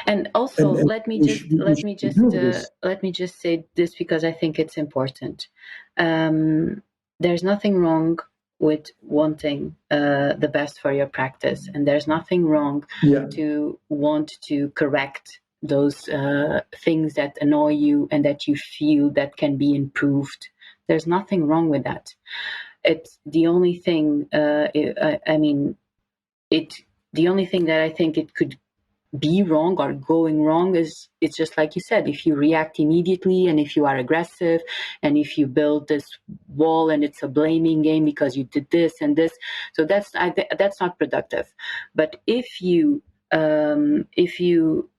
and also and let me just say this because I think it's important. There's nothing wrong with wanting the best for your practice, and there's nothing wrong to want to correct those things that annoy you and that you feel that can be improved. There's nothing wrong with that. It's the only thing. The only thing that I think it could be wrong or going wrong is, it's just like you said, if you react immediately and if you are aggressive and if you build this wall and it's a blaming game because you did this and this, so that's not productive. But if you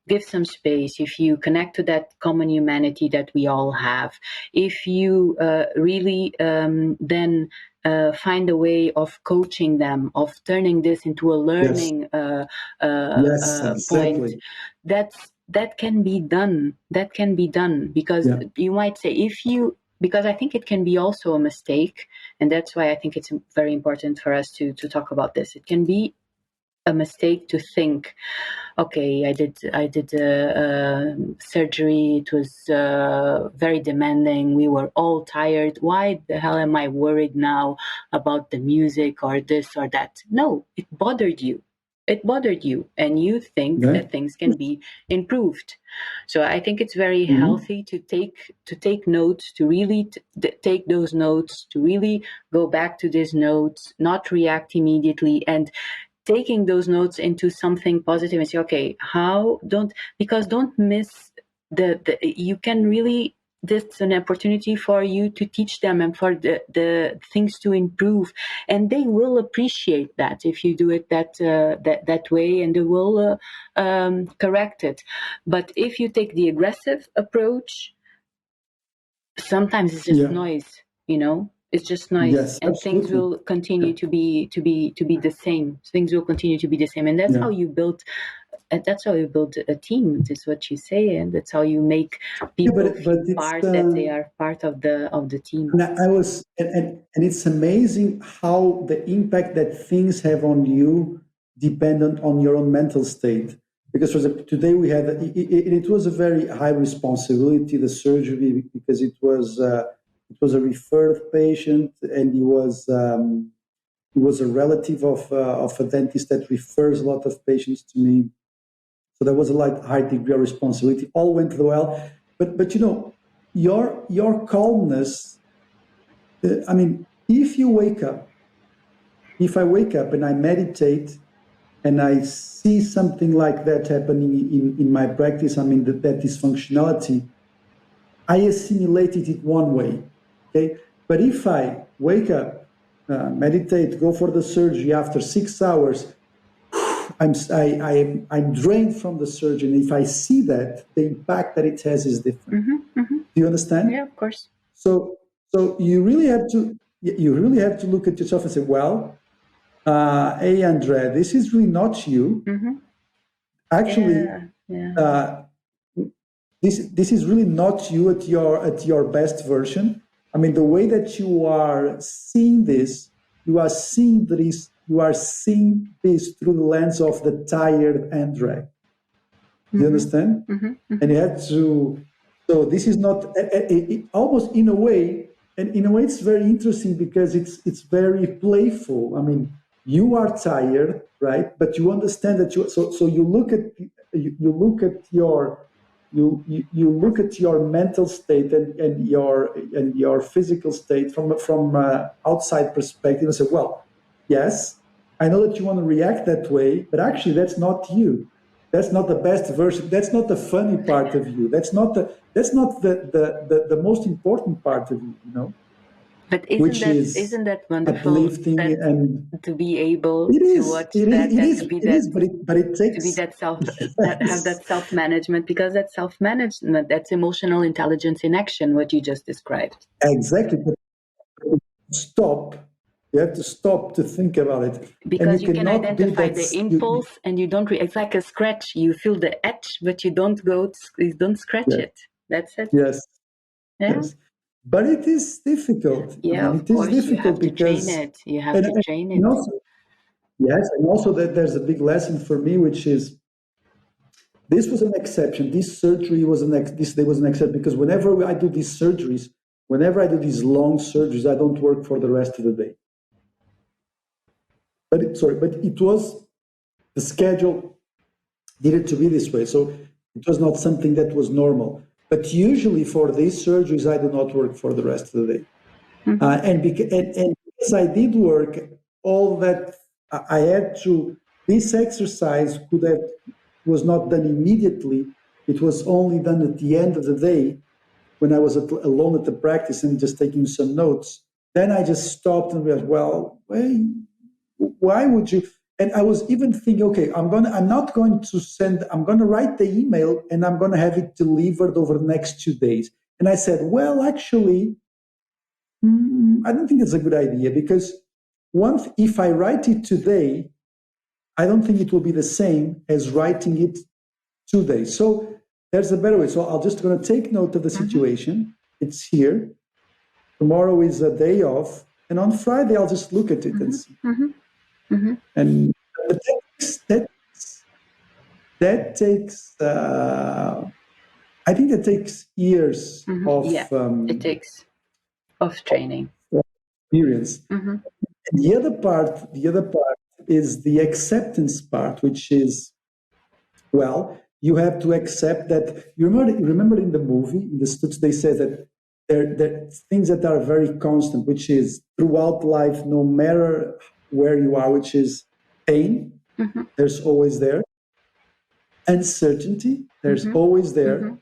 give some space, if you connect to that common humanity that we all have, if you really then find a way of coaching them, of turning this into a Yes. learning Yes. point, Exactly. that can be done. That can be done, because Yeah. you might say, if you, because I think it can be also a mistake, and that's why I think it's very important for us to talk about this. It can be a mistake to think, okay, I did surgery. It was very demanding. We were all tired. Why the hell am I worried now about the music or this or that? No, it bothered you. It bothered you, and you think Yeah. that things can be improved. So I think it's very Mhm. healthy to take notes, to really take those notes, to really go back to these notes, not react immediately, and taking those notes into something positive and say, okay, how don't miss the you can really, this is an opportunity for you to teach them and for the things to improve, and they will appreciate that if you do it that way, and they will correct it. But if you take the aggressive approach, sometimes it's just Yeah. noise, it's just noise, Yes. and things Absolutely. will continue to be the same. Things will continue to be the same, and that's Yeah. how you build, a team. That's what you say, and that's how you make Yeah. people But feel it's part, that they are part of the team. and I was and it's amazing how the impact that things have on you dependent on your own mental state. Because for example, today we had it was a very high responsibility, the surgery, because it was a referred patient, and he was a relative of a dentist that refers a lot of patients to me. So there was a high degree of responsibility. All went well, but your calmness. I mean, if I wake up and I meditate and I see something like that happening in my practice, I mean, that dysfunctionality, I assimilate it in one way. Okay. But if I wake up, meditate, go for the surgery after 6 hours, I'm drained from the surgery. If I see that, the impact that it has is different. Do you understand? Yeah, of course. So, so you really have to look at yourself and say, well, hey, Andrea, this is really not you. Actually, Yeah, yeah. uh, this is really not you at your best version. I mean, the way that you are seeing this, you are seeing this through the lens of the tired Andrea. Do you understand? And you have to. So this is not almost in a way, and in a way, it's very interesting because it's very playful. I mean, you are tired, right? But you understand that you. So you look at your mental state and your physical state from outside perspective and say, well, yes, I know that you want to react that way, but actually that's not you. That's not the best version. That's not the funny part of you. That's not the most important part of you, But isn't which that is isn't that wonderful, uplifting. that And to be able it to is, watch it is, that, it and is, to be it that, is, but it to be takes, that self, that have yes, that self management, because that self management, that's emotional intelligence in action, what you just described. exactly. But stop. You have to stop to think about it, and you Because you can cannot do identify that. the impulse, and you don't it's like a scratch. You feel the etch, but you don't scratch Yeah, it. That's it. yes, Yeah. yes. But it is difficult. I Yeah, mean, of it is course, you have difficult to train because, it. You have and, to and train and it. also, yes, and also that there's a big lesson for me, which is this was an exception. This surgery was this day was an exception because whenever I do these surgeries, whenever I do these long surgeries, I don't work for the rest of the day. But it was the schedule needed to be this way, so it was not something that was normal. But usually for these surgeries, I do not work for the rest of the day. And because I did work, all that I had to, this exercise was not done immediately. It was only done at the end of the day when I was alone at the practice and just taking some notes. Then I just stopped and realized, well, why would you? and I was even thinking, okay, I'm not going to send, I'm going to write the email and I'm going to have it delivered over the next 2 days. And I said, well, actually, I don't think it's a good idea because if I write it today, I don't think it will be the same as writing it 2 days. So there's a better way. So I'll just going to take note of the situation. It's here. Tomorrow is a day off, and on Friday I'll just look at it and see. And but that takes I think that takes years of it takes of training, experience. And the other part is the acceptance part, which is, well, you have to accept that. You remember in the movie, in the Stutz, they say that there are things that are very constant, which is throughout life, no matter where you are, which is pain, there's always there. Uncertainty, there's always there.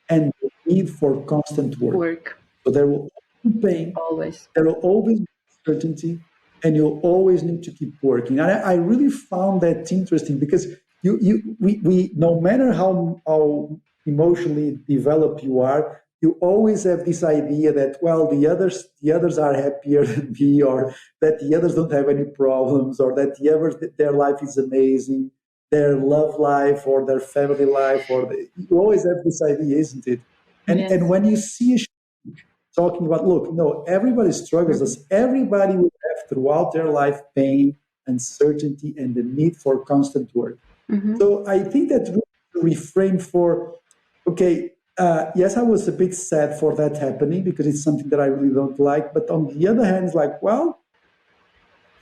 And the need for constant work. So there will be pain, always. There will always be uncertainty, and you'll always need to keep working. And I really found that interesting because we no matter how emotionally developed you are, you always have this idea that, well, the others are happier than me, or that the others don't have any problems, or that their life is amazing, their love life or their family life, you always have this idea, isn't it? And when you see a talking about, look, no, everybody struggles. Everybody will have throughout their life pain, uncertainty, and the need for constant work. So I think that really reframe for, okay, yes, I was a bit sad for that happening because it's something that I really don't like. But on the other hand, it's like, well,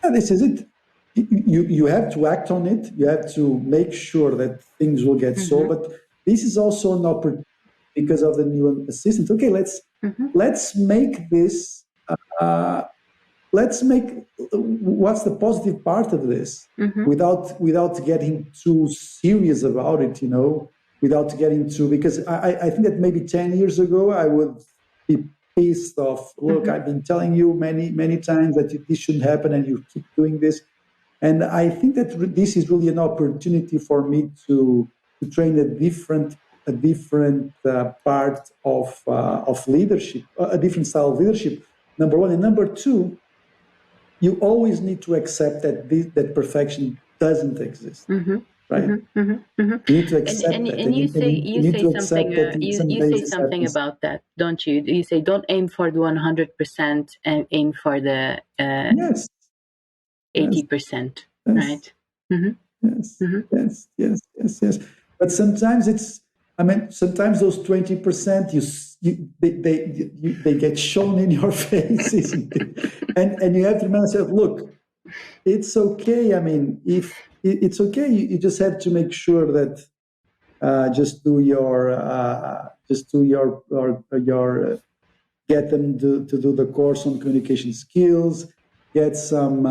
yeah, this is it. You have to act on it. You have to make sure that things will get solved. But this is also an opportunity because of the new assistant. Okay, let's make this. Let's make what's the positive part of this without getting too serious about it. Without getting too, because I think that maybe 10 years ago I would be pissed off. Look, I've been telling you many times that this shouldn't happen, and you keep doing this. And I think that this is really an opportunity for me to train a different part of leadership, a different style of leadership. Number one, and number two, you always need to accept that perfection doesn't exist. Right? You need to accept that. And you say something about that, don't you? You say don't aim for the 100% and aim for the 80%, right? Yes. But sometimes sometimes those 20% they get shown in your face, isn't it? And you have to remind yourself, look, it's okay. If it's okay, you just have to make sure that just do your get them to do the course on communication skills. Get some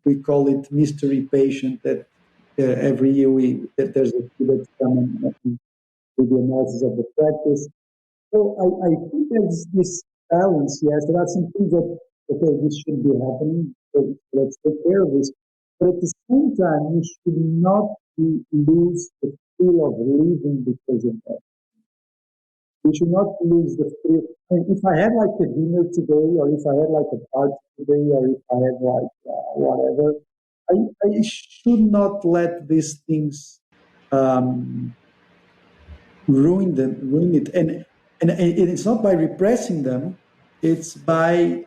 we call it mystery patient that every year there's a student coming and do the analysis of the practice. So I think there's this balance. Yes, there are some things that, okay, this should be happening, so let's take care of this. But at the same time, you should not lose the feel of living because of that. You should not lose the feel. If I had like a dinner today, or if I had like a party today, or if I had like whatever, I should not let these things ruin it. And it's not by repressing them; it's by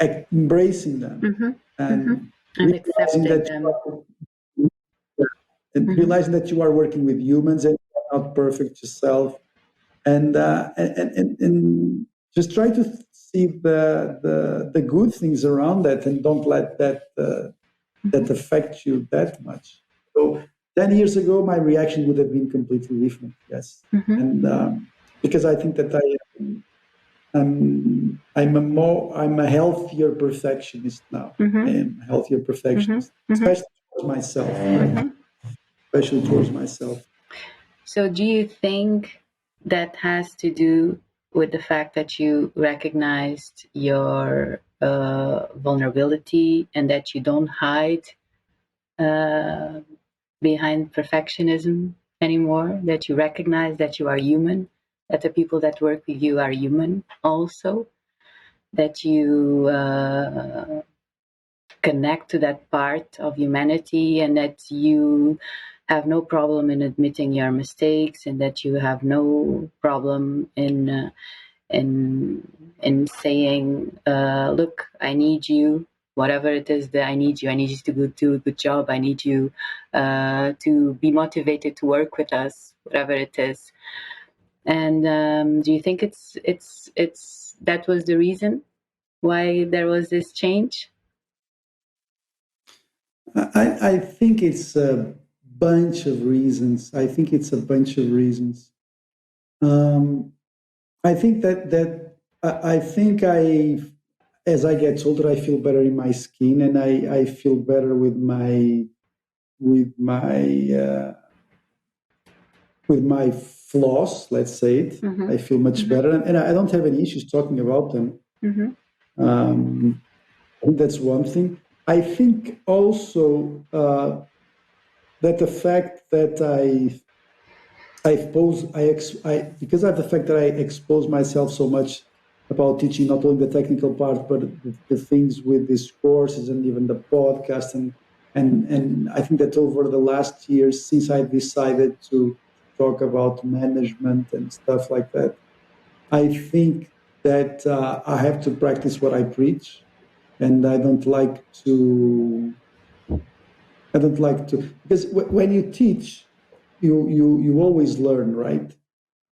embracing them and realizing that realizing that you are working with humans and you are not perfect yourself, and just try to see the good things around that, and don't let that affect you that much. So 10 years ago, my reaction would have been completely different. Yes, and because I think that I'm a healthier perfectionist now. I am a healthier perfectionist, especially towards myself. Right? Especially towards myself. So, do you think that has to do with the fact that you recognized your vulnerability and that you don't hide uh, behind perfectionism anymore, that you recognize that you are human, that the people that work with you are human also, that you connect to that part of humanity, and that you have no problem in admitting your mistakes, and that you have no problem in saying, look, I need you, whatever it is that I need you to go do a good job, I need you to be motivated to work with us, whatever it is. And do you think it's that was the reason why there was this change? I think it's a bunch of reasons. I think it's a bunch of reasons. Um, I think I think as I get older, I feel better in my skin, and I feel better with my with my flaws. Let's say it. Mm-hmm. I feel much better, and I don't have any issues talking about them. I think that's one thing. I think also that the fact that because of the fact that I expose myself so much about teaching not only the technical part but the things with these courses and even the podcast and I think that over the last years since I decided to talk about management and stuff like that, I think that I have to practice what I preach, and I don't like to because when you teach, you always learn, right?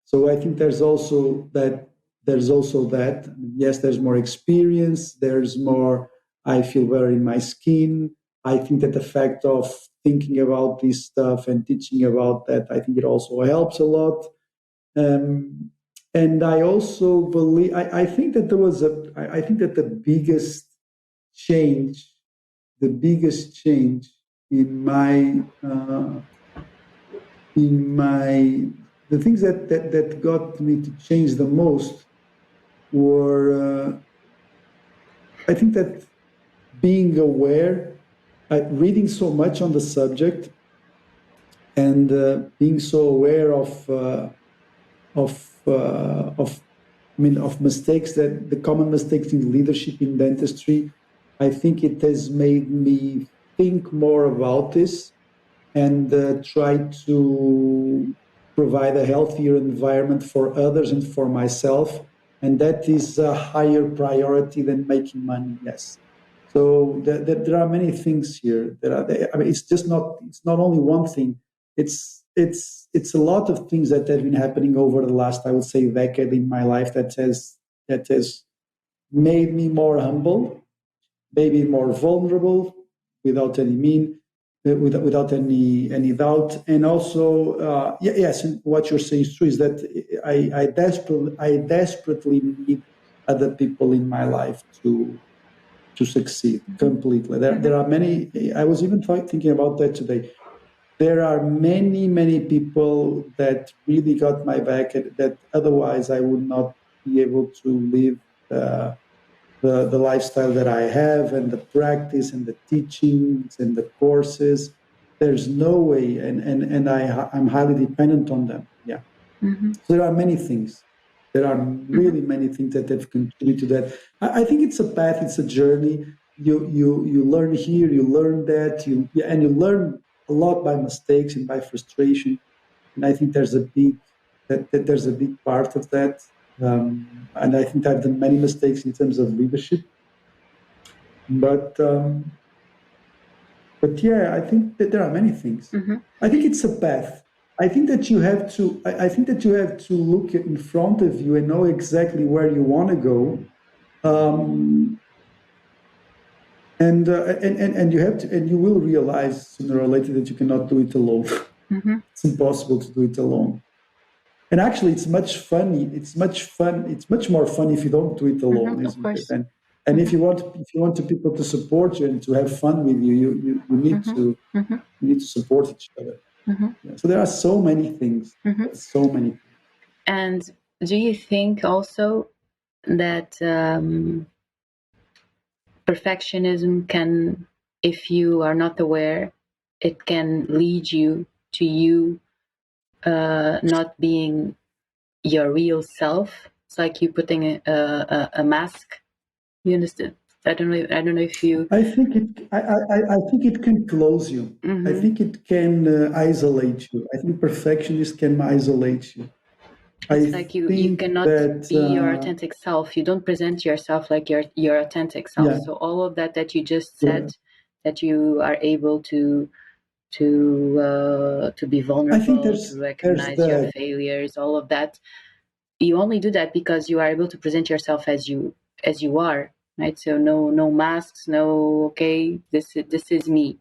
So I think there's also that. There's also that. Yes, there's more experience. There's more. I feel better in my skin. I think that the fact of thinking about this stuff and teaching about that, I think it also helps a lot. Um, and I also believe. I think that there was a. I think that change, the biggest change in my the things that got me to change the most were I think that being aware, reading so much on the subject, and being so aware of I mean of mistakes, that the common mistakes in leadership in dentistry. I think it has made me think more about this and try to provide a healthier environment for others and for myself. And that is a higher priority than making money. Yes. So there are many things here. I mean, it's not only one thing. It's a lot of things that have been happening over the last, I would say, decade in my life that has made me more humble, maybe more vulnerable, without any mean, without any doubt. And also, yes, and what you're saying is true. Is that I desperately need other people in my life to succeed completely. There are many. I was even thinking about that today. There are many people that really got my back, that otherwise I would not be able to live. The lifestyle that I have and the practice and the teachings and the courses. There's no way, and I'm highly dependent on them. Yeah. So there are many things. There are really many things that have contributed to that. I think it's a path, it's a journey. You learn here, you learn that, and you learn a lot by mistakes and by frustration. And I think there's a big part of that. And I think I've done many mistakes in terms of leadership, but yeah, I think that there are many things. I think it's a path. I think that you have to. I think that you have to look in front of you and know exactly where you want to go, and you have to, and you will realize sooner or later that you cannot do it alone. It's impossible to do it alone. And actually, it's much funny. It's much fun. It's much more fun if you don't do it alone, isn't it? And if you want to people to support you and to have fun with you, you need to support each other. Yeah. So there are so many things. So many. And do you think also that perfectionism can, if you are not aware, it can lead you to you not being your real self. It's like you putting a mask. You understand? I don't know if you. I think I think it can close you. I think it can isolate you. I think perfectionist can isolate you. It's I like you think cannot that be your authentic self. You don't present yourself like your authentic self. yeah, So all of that you just yeah. said, that you are able to be I think vulnerable, to there's recognize your the failures, all of that. You only do that because you are able to present yourself as you are, right? So no masks, no, okay, this is me.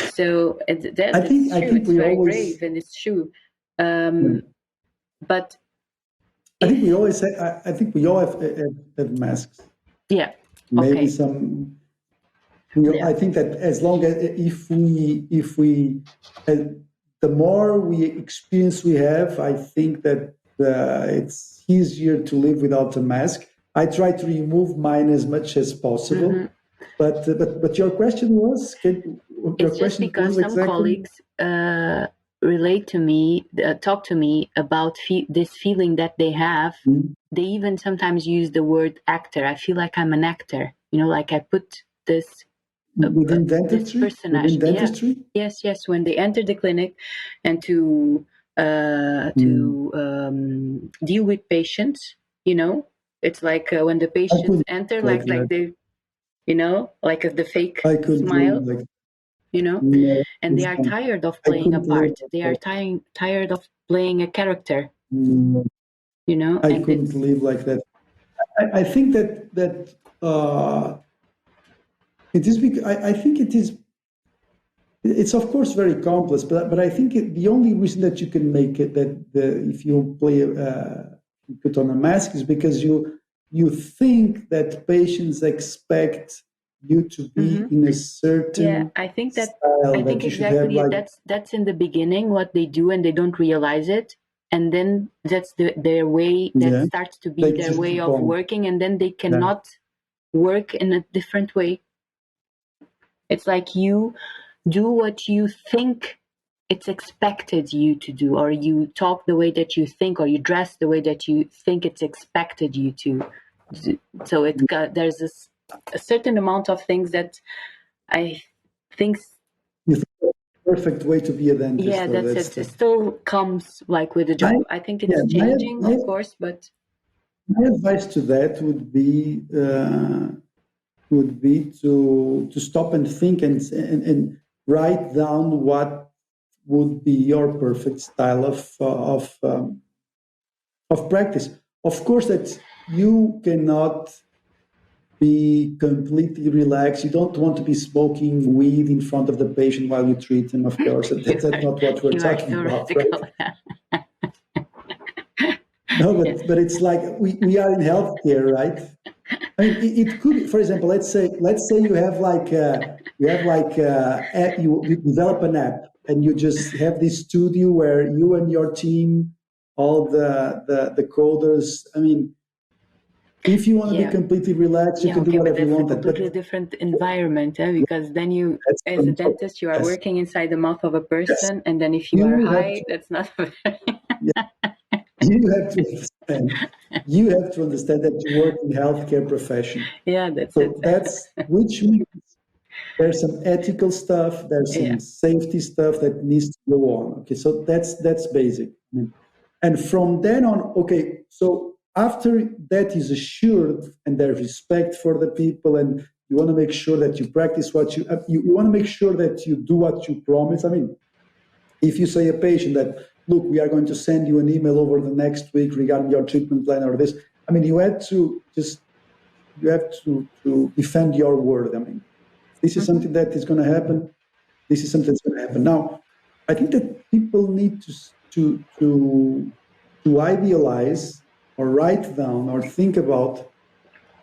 So that it's I true. think It's we very always brave and it's true. Um, but I think we if always say, I think we all have masks. yeah, Maybe okay, some. yeah, I think that as long as if we uh, the more we experience we have, I think that it's easier to live without a mask. I try to remove mine as much as hmm possible. But your question was your it's just question because was some exactly. colleagues relate to me, talk to me about this feeling that they have. Hmm? They even sometimes use the word actor. I feel like I'm an actor, like I put Within this dentistry, personage. within Yeah, dentistry. yes. When they enter the clinic and Hmm. to deal with patients, it's like when the I patients couldn't enter, like like that. they, like the fake I couldn't smile, live like you know, no, and they it's are fine. tired of I playing a couldn't live part. like They are that. tired of playing a character, Mm, I and couldn't it's live like that. I think that it is because I think it is. It's of course very complex, but I think the only reason that you can make it that if you play you put on a mask is because you think that patients expect you to be hmm in a yeah. certain I style think that you should have exactly like that's in the beginning what they do, and they don't realize it, and then that's their way. That yeah starts to be they their just way keep of on working, and then they yeah cannot work in a different way. It's like you do what you think it's expected you to do, or you talk the way that you think, or you dress the way that you think it's expected you to do. So there's a certain amount of things that I think, you think that's the perfect way to be a yeah, dentist or that's that's it. It the still comes like with the my job. I think yeah it's changing, of course, but my advice to that would be to stop and think and write down what would be your perfect style of practice. Of course, that you cannot be completely relaxed. You don't want to be smoking weed in front of the patient while you treat him. Of course, that's not what we're you are talking so about, right? radical. No, Yeah. but it's like we are in healthcare, right? I mean, it could, for example, let's say you have like you develop an app and you just have this studio where you and your team, all the coders. I mean, if you want to be Yeah. completely relaxed, you Yeah, can do okay, but whatever you that's a want. But completely different environment, because then you, that's as a from dentist, you are yes, working inside the mouth of a yes. person, and then if you are You have high, to that's not. yeah, you have to understand. You have to understand that you work in healthcare profession. Yeah, that's it. So that's which means there's some ethical stuff, there's Yeah. some safety stuff that needs to go on. Okay, so that's basic. And from then on, okay, so after that is assured and there's respect for the people, and you want to make sure that you practice what you want to make sure that you do what you promise. I mean, if you say a patient that, look, we are going to send you an email over the next week regarding your treatment plan or this, I mean, you have to defend your word. I mean, this is hmm something that is going to happen. This is something that's going to happen. Now, I think that people need to to to idealize or write down or think about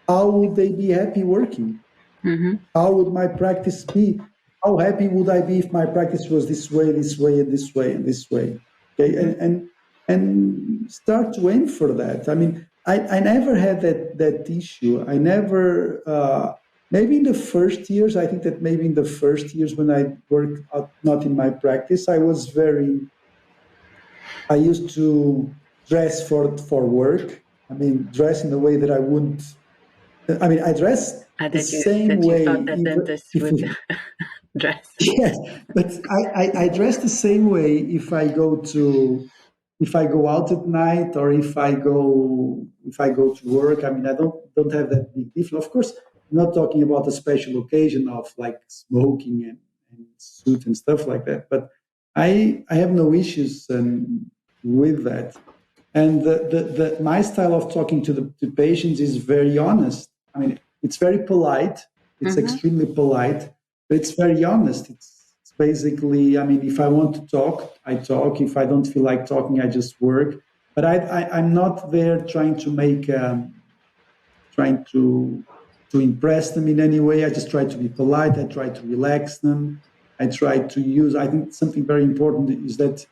how would they be happy working? hmm How would my practice be? How happy would I be if my practice was this way, this way, and this way, and this way? Okay, hmm and start to aim for that. I mean, I never had that issue. I never. maybe in the first years, I think that maybe in the first years when I worked out, not in my practice, I used to dress for work. I mean, dress in a way that I wouldn't. I mean, I dress the same That you way, thought that even dentists if would dress. yes, but I dress the same way if I go out at night or if I go to work. I mean, I don't have that big difference. Of course, I'm not talking about a special occasion of like smoking and suit and stuff like that. But I have no issues with that. And my style of talking to the patients is very honest. I mean, it's very polite. It's extremely polite, but it's very honest. It's basically, I mean, if I want to talk, I talk. If I don't feel like talking, I just work. But I'm not there trying to trying to impress them in any way. I just try to be polite. I try to relax them. I try to use. I think something very important is that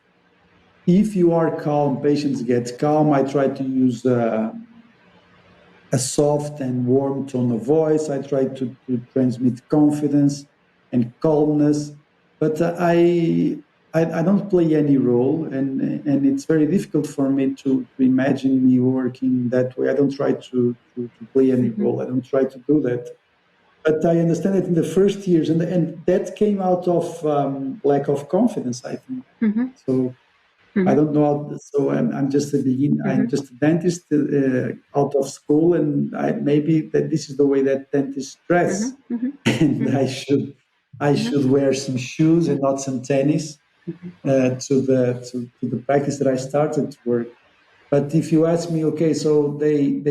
if you are calm, patients get calm. I try to use a soft and warm tone of voice. I try to transmit confidence and calmness, but I don't play any role, and it's very difficult for me to imagine me working that way. I don't try to play any role. I don't try to do that. But I understand that in the first years, and that came out of lack of confidence, I think. So I don't know. So I'm just I'm just a dentist out of school, and maybe that this is the way that dentists dress, and I should wear some shoes and not some tennis to the practice that I started to work. But if you ask me, okay, so they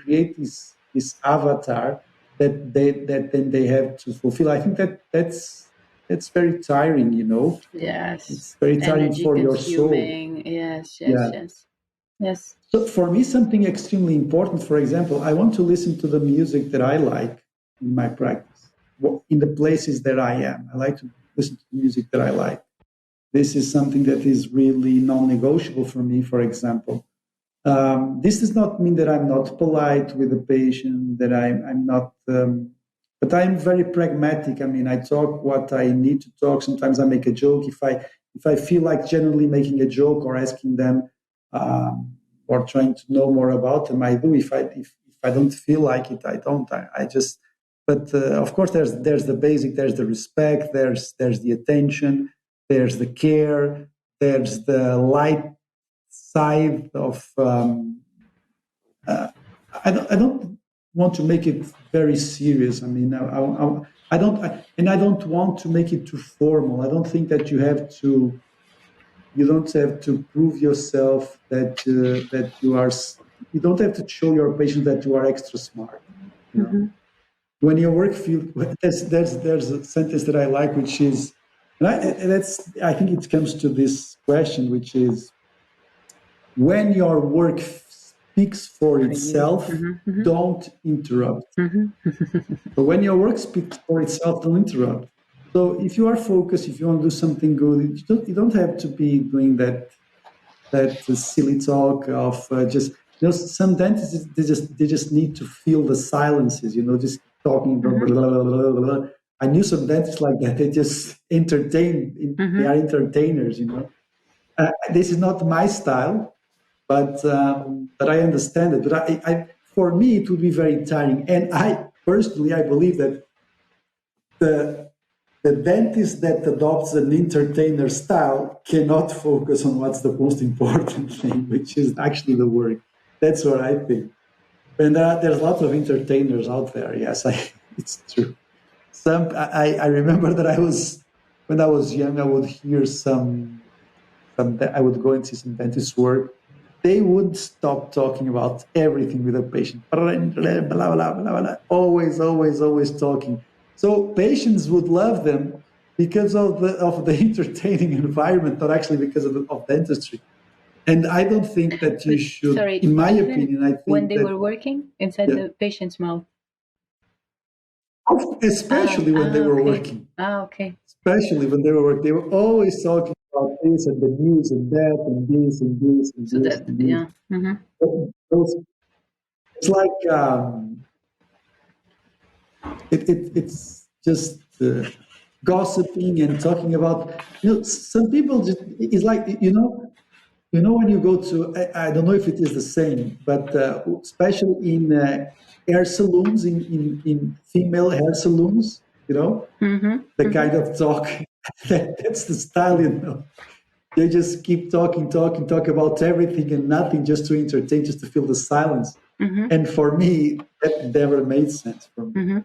create this avatar that then they have to fulfill. I think that's very tiring, you know. Yes. It's very tiring Energy for your soul. consuming. Yes, yes, Yeah. yes. Yes. So for me, something extremely important, for example, I want to listen to the music that I like in my practice, in the places that I am. I like to listen to the music that I like. This is something that is really non-negotiable for me, for example. This does not mean that I'm not polite with the patient, that I'm not, but I'm very pragmatic. I mean, I talk what I need to talk. Sometimes I make a joke. If I feel like genuinely making a joke or asking them or trying to know more about them, I do. If I don't feel like it, I don't. I just. But of course, there's the basic. There's the respect. There's the attention. There's the care. There's the light side of I don't want to make it very serious. I mean, I don't want to make it too formal. I don't think that you don't have to prove yourself that you are. You don't have to show your patient that you are extra smart. You know, when your work field, there's a sentence that I like, which is, I think it comes to this question, which is, when your work speaks for itself, don't interrupt. So when your work speaks for itself, don't interrupt. So if you are focused, if you want to do something good, you don't have to be doing that silly talk of just, you know, some dentists, they just need to feel the silences, you know, just talking blah, blah, blah, blah, blah, blah. I knew some dentists like that. They just they are entertainers, you know. This is not my style, but I understand it. But for me, it would be very tiring. And I personally, I believe that the the dentist that adopts an entertainer style cannot focus on what's the most important thing, which is actually the work. That's what I think. And there's lots of entertainers out there. Yes, it's true. I remember that when I was young, I would hear I would go and see some dentists work. They would stop talking about everything with a patient. Blah, blah, blah, blah, blah. Always, always, always talking. So patients would love them because of the entertaining environment, not actually because of dentistry. And I don't think that you should, Sorry, in my even opinion, I when think they that, were working inside yeah, the patient's mouth. especially when they were Okay. working, Okay. especially when they were working, they were always talking about this and the news and that and this and this and So this that, and this. yeah. Mm-hmm. Those, it's like it's just gossiping and talking about, some people just, it's like, when you go to, I don't know if it is the same, but especially in hair salons, in female hair salons, the kind of talk, that's the style, They just keep talking, talking, talk about everything and nothing, just to entertain, just to fill the silence. And for me, that never made sense for me.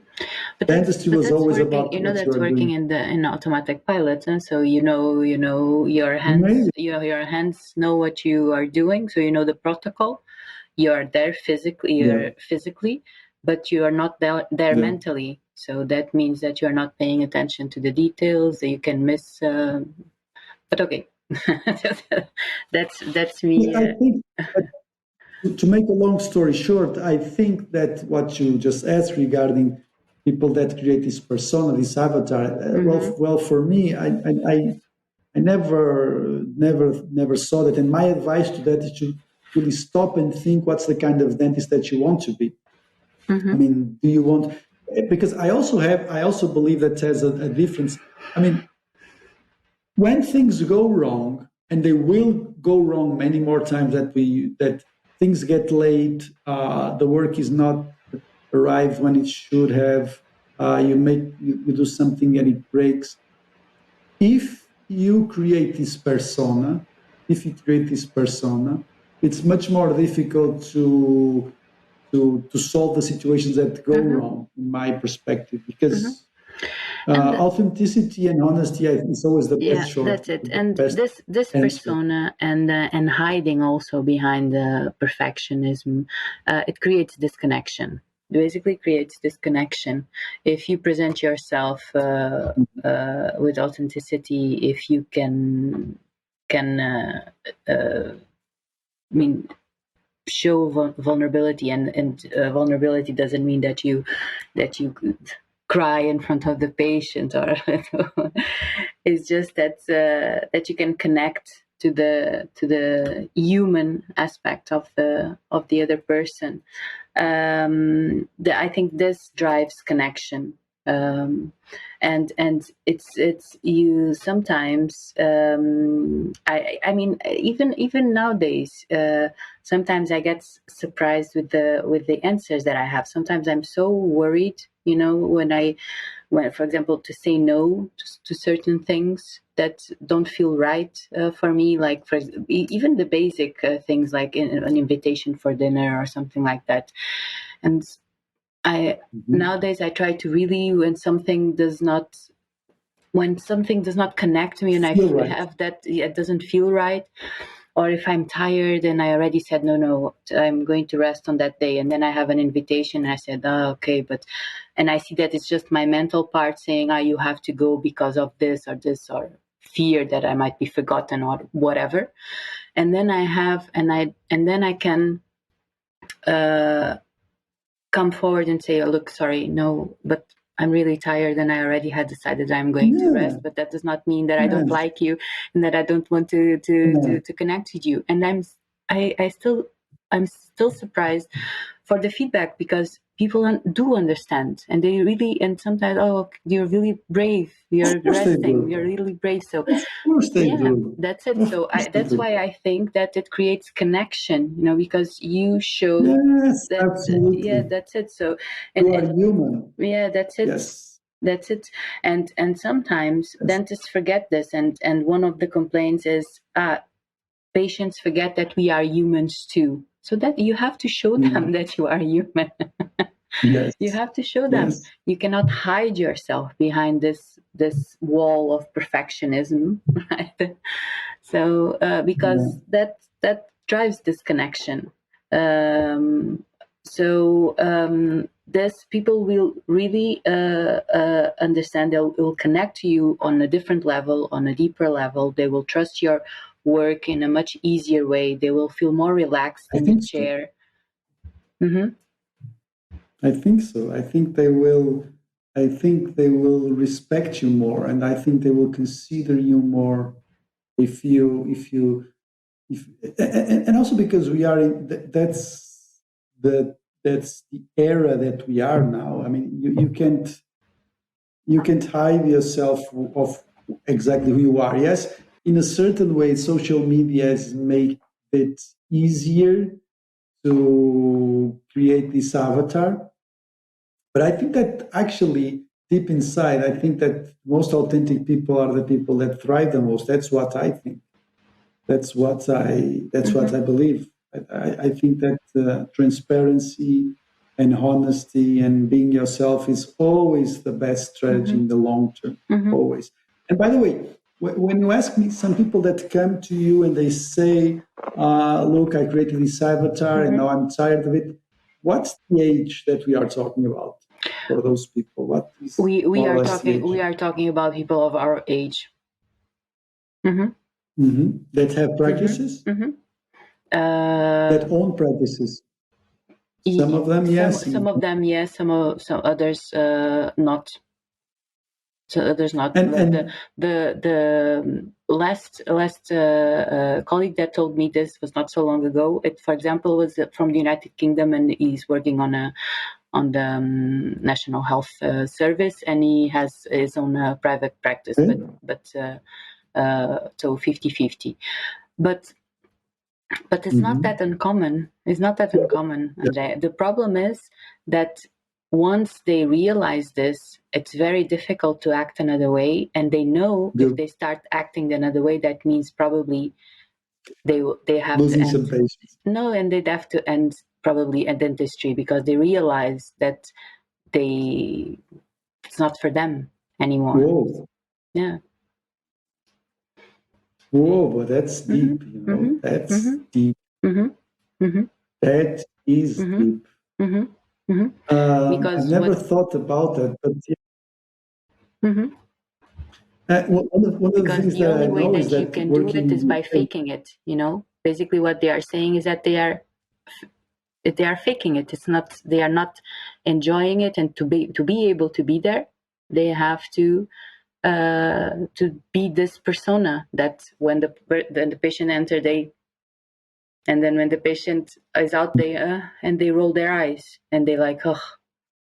But Dentistry was that's always working. about what That's you're working doing. in automatic pilot, and so your hands. Maybe, Your hands know what you are doing, so you know the protocol. You are there physically. yeah, You're physically, but you are not there yeah. mentally. So that means that you are not paying attention to the details. That you can miss. But okay, that's me. I think, to make a long story short, I think that what you just asked regarding people that create this persona, this avatar, well, for me, I never saw that. And my advice to that is to really stop and think, what's the kind of dentist that you want to be. I mean, do you want? Because I also believe that there's a difference. I mean, when things go wrong, and they will go wrong many more times, that things get late, the work is not arrived when it should have, you do something and it breaks. If you create this persona, if you create this persona, it's much more difficult to solve the situations that go wrong, in my perspective, because And authenticity and honesty, I think, is always the yeah, best short, that's it. the And best this answer. persona and hiding also behind the perfectionism, it creates disconnection. Basically, creates disconnection. If you present yourself with authenticity, if you can I mean show vulnerability, and vulnerability doesn't mean that you cry in front of the patient, or it's just that you can connect to the human aspect of the other person. I think this drives connection. And it's you sometimes. I mean, even nowadays, sometimes I get surprised with the answers that I have. Sometimes I'm so worried, when, for example, to say no to certain things that don't feel right for me, like even the basic things, like an invitation for dinner or something like that. And I Mhm. nowadays I try to really, when something does not connect me, and Feel right. have that, it doesn't feel right, or if I'm tired and I already said no, I'm going to rest on that day, and then I have an invitation and I said, oh, okay, and I see that it's just my mental part saying, you have to go because of this, or fear that I might be forgotten or whatever. And then I can come forward and say, oh, look, sorry, no, but I'm really tired and I already had decided I'm going to rest, Yeah. but that does not mean that I don't Yes. like you and that I don't want to connect with you. And I'm still surprised for the feedback, because people do understand, and they really, and sometimes, oh, you're really brave, Of you're course they resting, do. you're really brave. So Of course they yeah, do. that's it. Of So course they that's do. why I think that it creates connection, because you show Yes, that. Yeah, absolutely. that's it. So You and are human. yeah, that's it. Yes. That's it. And sometimes Yes. dentists forget this, and one of the complaints is, patients forget that we are humans too. So that you have to show them Mm. that you are human. You Yes. have to show them. Yes. You cannot hide yourself behind this wall of perfectionism, right? So Yeah. because that drives disconnection. So this people will really understand. Will connect to you on a different level, on a deeper level. They will trust your work in a much easier way. They will feel more relaxed I in the think so. chair. Mm-hmm. I think so. I think they will respect you more, and I think they will consider you more if and also because we are in, that's the that's the era that we are now. I mean, you can't hide yourself of exactly who you are. Yes, in a certain way, social media has made it easier to create this avatar. But I think that actually, deep inside, I think that most authentic people are the people that thrive the most. That's what I think. That's what I believe. I think that transparency and honesty and being yourself is always the best strategy in the long term. Always. And by the way, when you ask me, some people that come to you and they say, "Look, I created this avatar and now I'm tired of it." What's the age that we are talking about for those people? What is we more or are less the talking age? we are talking about people of our age. That have practices, that own practices. Some of them, yes. Some of them, yes. Some others, not. So others not. And The last colleague that told me this was not so long ago. It, for example, was from the United Kingdom, and he's working on the National Health Service, and he has his own private practice, but so 50-50. But it's not that uncommon. It's not that uncommon, Andre. The problem is that once they realize this, it's very difficult to act another way, and they know if they start acting another way, that means probably they have losing to some end. patience. No, and they'd have to end probably a dentistry because they realize that it's not for them anymore. Whoa. Yeah. Whoa, but that's deep, you know. That's deep. That is deep. Because I've never thought about that, but one of the because things the that I only way know is that you that can do it is working, by faking it, you know. Basically what they are saying is that they are faking it. It's not, they are not enjoying it, and to be able to be there, they have to be this persona that when the patient enter, they, and then when the patient is out, they and they roll their eyes and they like, oh,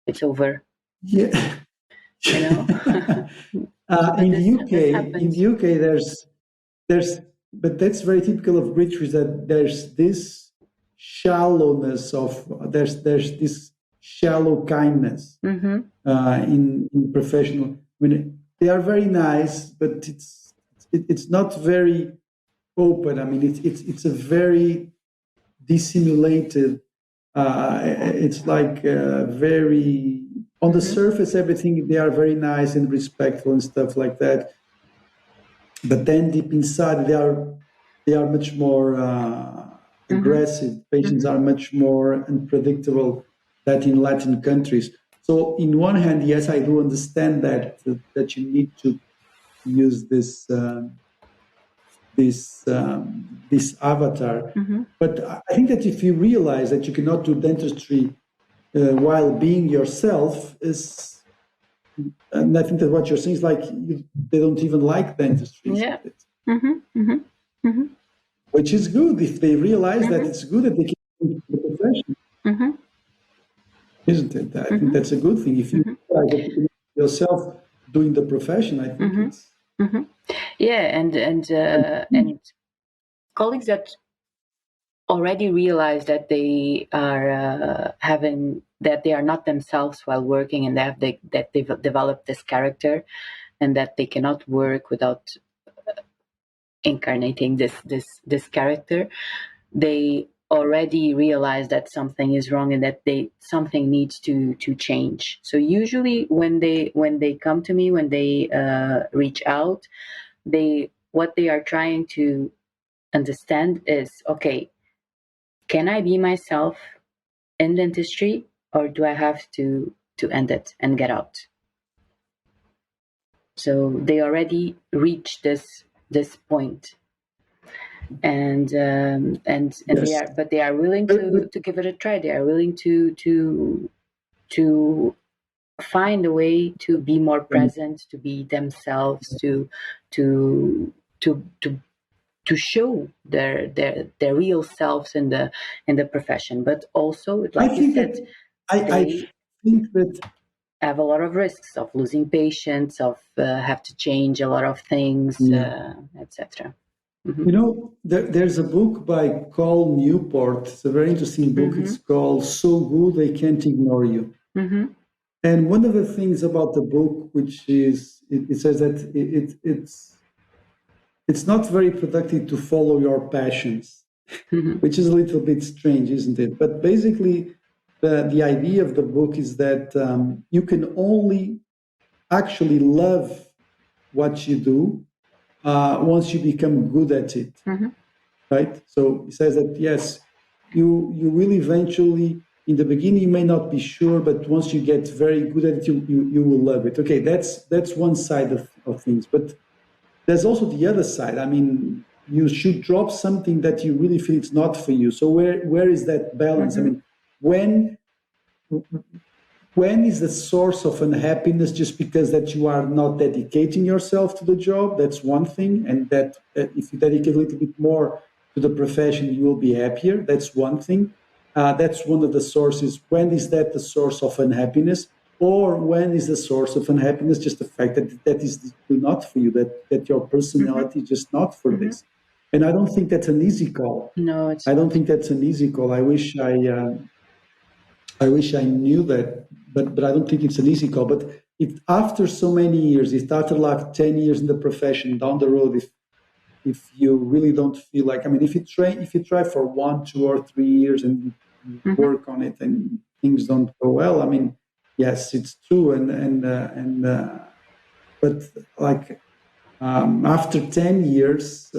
it's over, yeah. you know. In the This UK, happens. there's, but that's very typical of British, that there's this shallowness of there's this shallow kindness in professional. I mean, they are very nice, but it's not very open. I mean, it's a very dissimulated. It's like very on the surface, everything they are very nice and respectful and stuff like that. But then deep inside, they are much more aggressive. Patients are much more unpredictable than in Latin countries. So, in one hand, yes, I do understand that you need to use this avatar. But I think that if you realize that you cannot do dentistry while being yourself, and I think that what you're saying is like they don't even like dentistry, Yeah. isn't it? Which is good if they realize that it's good that they can do the profession, isn't it? I think that's a good thing. If you realize that you can do yourself doing the profession, I think it's. Yeah, and colleagues that already realize that they are that they are not themselves while working, and that they've developed this character, and that they cannot work without incarnating this character. They already realize that something is wrong and that something needs to change. So usually when they come to me, when they reach out, what they are trying to understand is, okay, can I be myself in dentistry, or do I have to end it and get out? So they already reached this point, and they Yes. are, but they are willing to give it a try. They are willing to find a way to be more present, to be themselves, to to show their real selves in the profession. But also, I like you think said, that I they think that have a lot of risks of losing patients, of have to change a lot of things, yeah. etc. There's a book by Carl Newport. It's a very interesting book. It's called "So Good They Can't Ignore You." And one of the things about the book, which is, it says that it's not very productive to follow your passions, which is a little bit strange, isn't it? But basically, the idea of the book is that you can only actually love what you do once you become good at it, right? So he says that yes, you will eventually, in the beginning, you may not be sure, but once you get very good at it, you will love it. Okay, that's one side of things, but there's also the other side. I mean, you should drop something that you really feel it's not for you. So where is that balance? I mean, when when is the source of unhappiness just because that you are not dedicating yourself to the job? That's one thing. And that if you dedicate a little bit more to the profession, you will be happier. That's one thing. That's one of the sources. When is that the source of unhappiness? Or when is the source of unhappiness just the fact that that is not for you, that your personality is just not for this? And I don't think that's an easy call. No, it's I don't not. think that's an easy call. I wish I knew that, but I don't think it's an easy call. But if after so many years, if after like 10 years in the profession down the road, if you really don't feel like, I mean, if you try for 1, 2, or 3 years and you work on it and things don't go well, I mean, yes, it's true. But like after 10 years,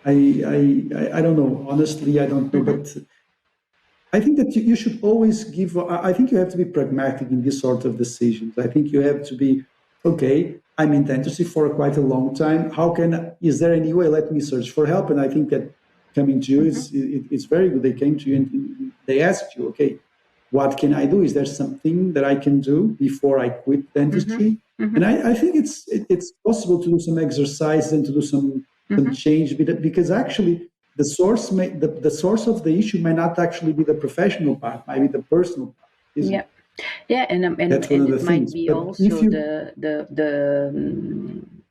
I don't know. Honestly, I don't know. But I think that you should always give, I think you have to be pragmatic in this sort of decisions. I think you have to be, okay, I'm in dentistry for quite a long time. Is there any way, let me search for help? And I think that coming to you, it's very good. They came to you and they asked you, okay, what can I do? Is there something that I can do before I quit dentistry? And I think it's possible to do some exercise and to do some change because actually the source of the issue may not actually be the professional part, might be the personal part, isn't Yeah, it? yeah, That's one and of the it might things. be But if also you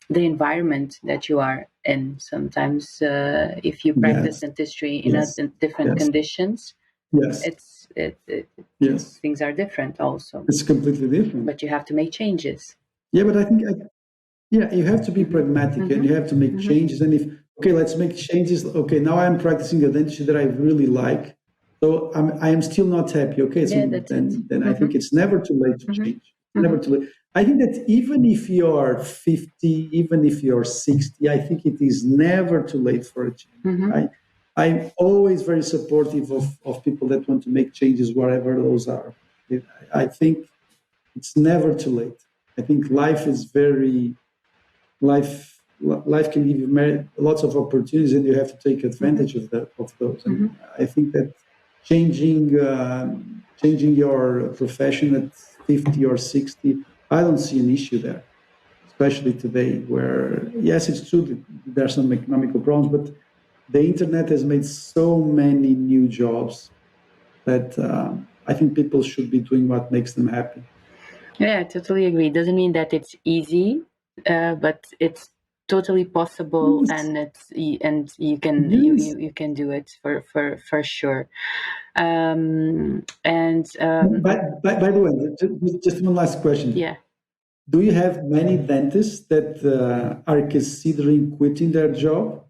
the environment that you are in. Sometimes, if you practice yes, dentistry in yes, different yes, conditions, yes, yes, things are different also. it's completely different. But you have to make changes. Yeah, but I think yeah, you have to be pragmatic and you have to make changes. And if, okay, let's make changes. Okay, now I'm practicing a dentistry that I really like. So I am still not happy. Okay, so Yeah, that's it. then I think it's never too late to change. Never too late. I think that even if you're 50, even if you're 60, I think it is never too late for a change. I'm always very supportive of people that want to make changes, whatever those are. I think it's never too late. I think life can give you lots of opportunities, and you have to take advantage of those. And I think that changing your profession at 50 or 60, I don't see an issue there, especially today, where yes, it's true that there are some economical problems, but the internet has made so many new jobs that I think people should be doing what makes them happy. Yeah, I totally agree. Doesn't mean that it's easy, but it's totally possible, Yes, and you can yes. you can do it for sure. And By the way, just one last question. yeah, Do you have many dentists that are considering quitting their job?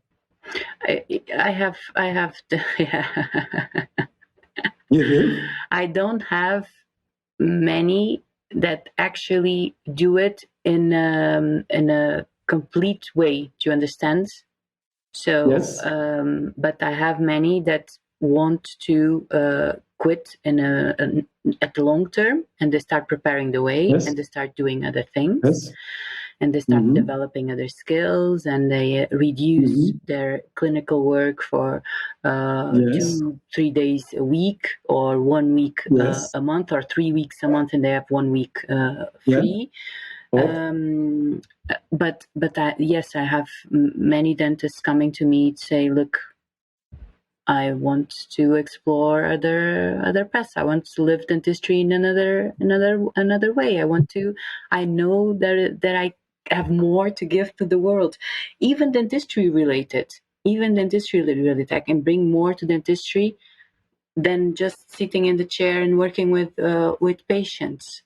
I have yeah. You do? I don't have many that actually do it in a complete way. Do you understand? So, Yes, but I have many that want to quit at the long term, and they start preparing the way, yes, and they start doing other things, yes. and they start Mm-hmm. developing other skills, and they reduce Mm-hmm. their clinical work for Yes, 2 3 days a week, or 1 week yes, a month, or 3 weeks a month, and they have 1 week yeah. free. Oh, Yes, I have many dentists coming to me to say, look, I want to explore other paths. I want to live dentistry in another way. I know that I have more to give to the world, even dentistry related. Even dentistry related, I can bring more to dentistry than just sitting in the chair and working with patients.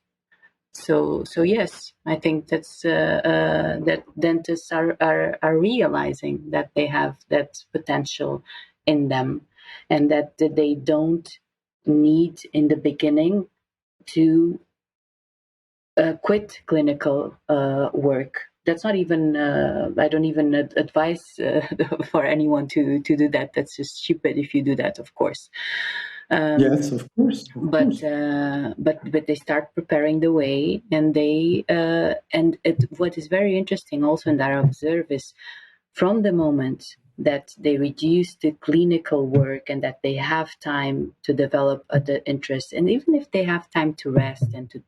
So yes, I think that dentists are realizing that they have that potential in them, and that they don't need in the beginning to quit clinical work. That's not even. I don't even advise for anyone to do that. That's just stupid if you do that, of course. yes, of course, of course. But they start preparing the way, and what is very interesting also in that I observe is from the moment that they reduce the clinical work and that they have time to develop other interests, and even if they have time to rest and to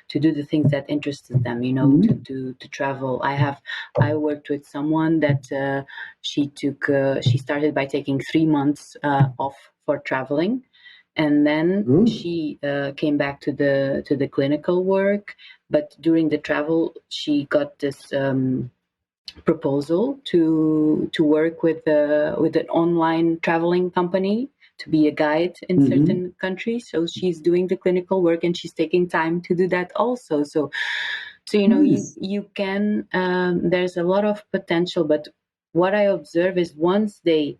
do the things that interested them, to travel. I worked with someone that she started by taking 3 months off for traveling, and then Good. she came back to the clinical work. But during the travel, she got this proposal to work with an online traveling company to be a guide in Mm-hmm. certain countries. So she's doing the clinical work and she's taking time to do that also. So Nice. you can there's a lot of potential, but what I observe is once they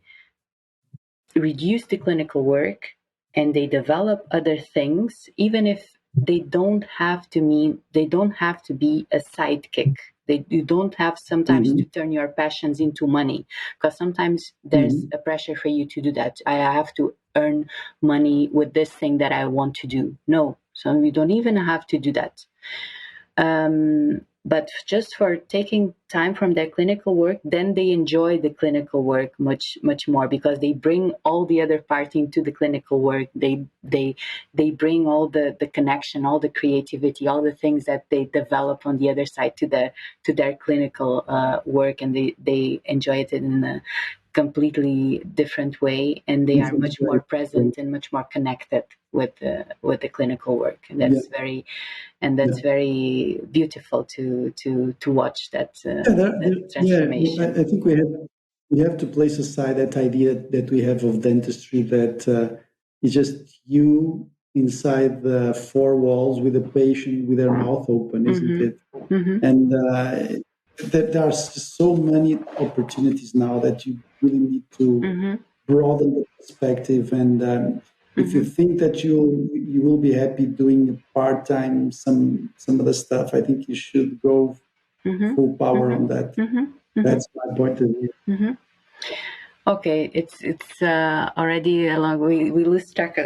reduce the clinical work and they develop other things, even if they don't have to be a sidekick. You don't have sometimes Mm-hmm. to turn your passions into money, because sometimes there's Mm-hmm. a pressure for you to do that. I have to earn money with this thing that I want to do. No, so you don't even have to do that. But just for taking time from their clinical work, then they enjoy the clinical work much more, because they bring all the other part into the clinical work. They bring all the connection, all the creativity, all the things that they develop on the other side to their clinical work, and they enjoy it in a completely different way, and they are Different much more way. present and much more connected with the clinical work, and Yeah, that's yeah. very beautiful to watch Yeah, that yeah. transformation. I think we have to place aside that idea that we have of dentistry that it's just you inside the four walls with a patient with their mouth open, isn't Mm-hmm. it? Mm-hmm. And that there are so many opportunities now that you really need to Mm-hmm. broaden the perspective. And if you Mm-hmm. think that you will be happy doing part time some other stuff, I think you should go Mm-hmm. full power Mm-hmm. on that. Mm-hmm. Mm-hmm. That's my point of view. Mm-hmm. Okay, it's already a long. We lose track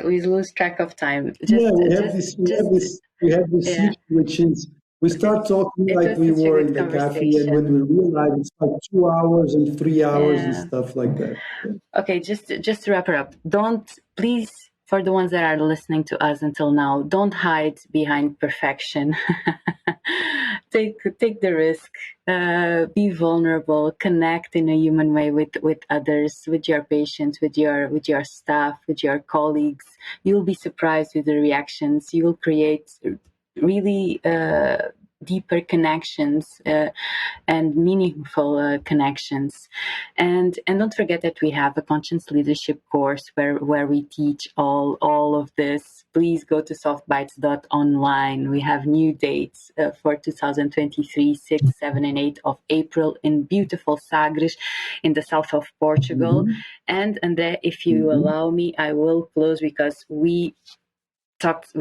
of time. Yeah, Just just just we have this yeah. issue, which is we start It's talking it like was we such a were good in the cafe, and when conversation. we realize it's like 2 hours and 3 hours and Yeah. stuff like that. Okay, just to wrap it up, don't please, for the ones that are listening to us until now, don't hide behind perfection. Take the risk, be vulnerable, connect in a human way with others, with your patients, with your staff, with your colleagues. You'll be surprised with the reactions. You'll create really deeper connections and meaningful connections. And don't forget that we have a conscious leadership course where we teach all of this. Please go to softbites.online. We have new dates for 2023, 6, 7, and 8 of April in beautiful Sagres in the south of Portugal. Mhm, And there, if you mhm. allow me, I will close, because we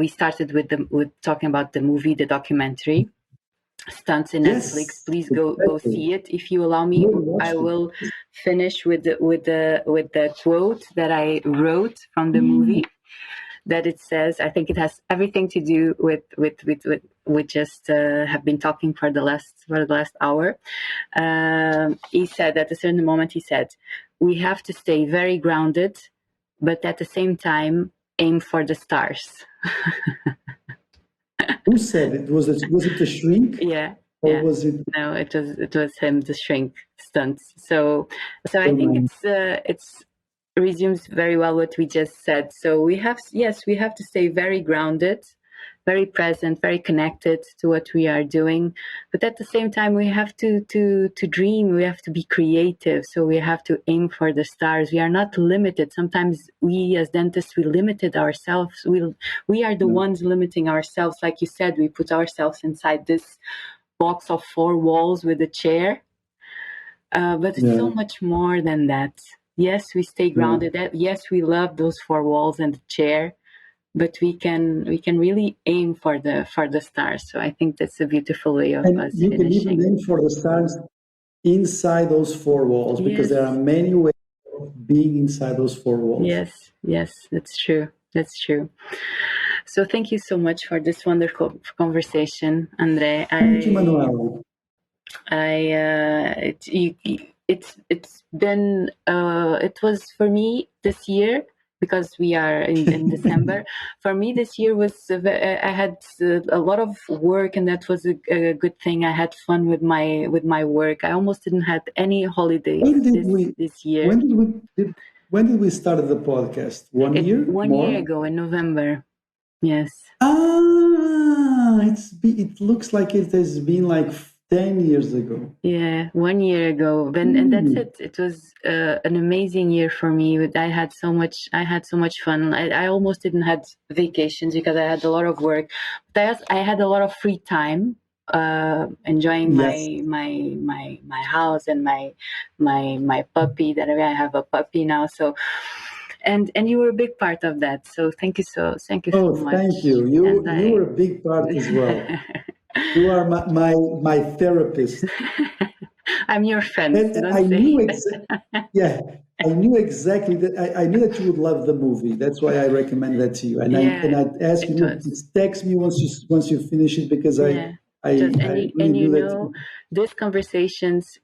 started with talking about the movie, the documentary Stunts in Netflix. Yes, Please go exactly. see it. If you allow I me, already I watched it. will finish with the quote that I wrote from the movie. That it says, I think it has everything to do with just have been talking for the last hour. He said at a certain moment, he said, "We have to stay very grounded, but at the same time aim for the stars." Who said it? Was it a shrink, Yeah, or yeah. was it? No, it was him, the shrink stunts. So I think Um, it's resumes very well what we just said. So we have to stay very grounded, very present, very connected to what we are doing. But at the same time, we have to dream. We have to be creative. So we have to aim for the stars. We are not limited. Sometimes we as dentists we limited ourselves. We are the yeah, ones limiting ourselves. Like you said, we put ourselves inside this box of four walls with a chair. But it's so yeah, much more than that. Yes, we stay yeah. grounded. Yes, we love those four walls and the chair, but we can really aim for the stars. So I think that's a beautiful way of And us you can even finishing. aim for the stars inside those four walls, because Yes, there are many ways of being inside those four walls. yes, that's true. That's true. So thank you so much for this wonderful conversation, Andre. Thank you, Manuel. It's been it was for me this year because we are in December. For me, this year was I had a lot of work, and that was a good thing. I had fun with my work. I almost didn't have any holidays When did this we? this year. When did we? When did we start the podcast? One It year one year more? ago in November. Yes. It looks like it has been like 10 years ago. Yeah, one year ago. Then and that's Hmm. it. It was an amazing year for me. I had so much fun. I almost didn't had vacations because I had a lot of work. But I had a lot of free time, enjoying Yes. my house and my puppy. That I have a puppy now. So and you were a big part of that. So thank you so Oh, much. thank you. And You I were a big part as well. You are my therapist, I'm your friend. and Don't I knew say. yeah, I knew exactly that. I knew that you would love the movie. That's why I recommend that to you. And Yeah, I asked it you was. to text me once you finish it, because Yeah, it was. I really And knew that. these conversations,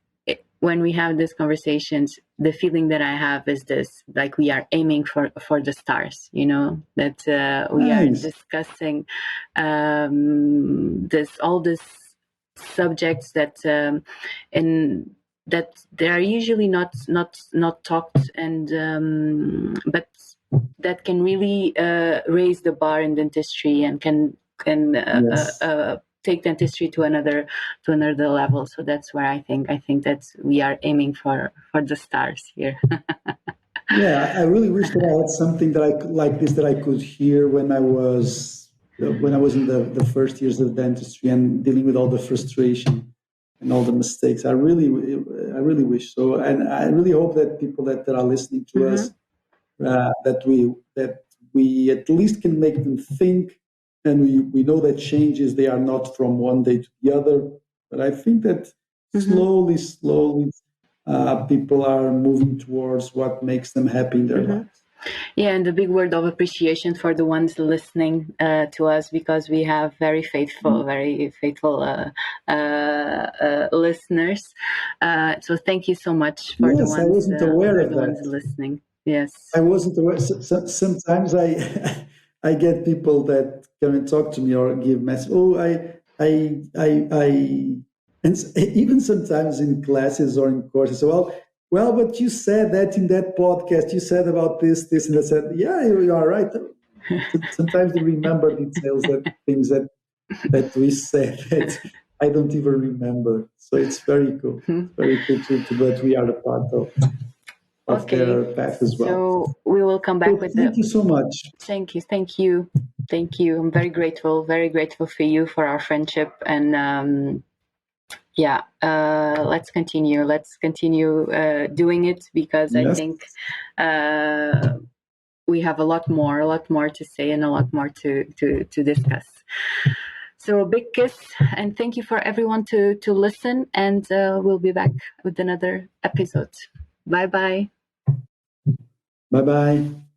when we have these conversations, the feeling that I have is this: like we are aiming for the stars. That we are Nice. discussing this all these subjects that and that they are usually not talked and but that can really raise the bar in dentistry and can Yes. take dentistry to another level. So that's where I think that we are aiming for the stars here. Yeah, I really wish that I had something that like this that I could hear when I was in the first years of dentistry and dealing with all the frustration and all the mistakes. I really wish so, and I really hope that people that are listening to us, Hmm. that we at least can make them think, and we know that changes, they are not from one day to the other. But I think that Hmm. slowly, people are moving towards what makes them happy in their Hmm. lives. Yeah, and a big word of appreciation for the ones listening to us because we have very faithful listeners. So thank you so much Yes, I wasn't aware for of the ones that. listening. Yes. I wasn't aware. Sometimes I get people that come and talk to me or give messages. Oh, I, and even sometimes in classes or in courses. Well, but you said that in that podcast. You said about this, and I said, yeah, you are right. Sometimes they remember details, that things that we said that I don't even remember. So it's very cool. It's very cool to that we are a part of Okay. their path as well. So we will come So back with thank the you so much. thank you, thank you, thank you. I'm very grateful for you for our friendship and yeah, let's continue doing it because I Yes. think we have a lot more to say and a lot more to discuss. So a big kiss and thank you for everyone to listen and we'll be back with another episode. Bye bye. Bye bye.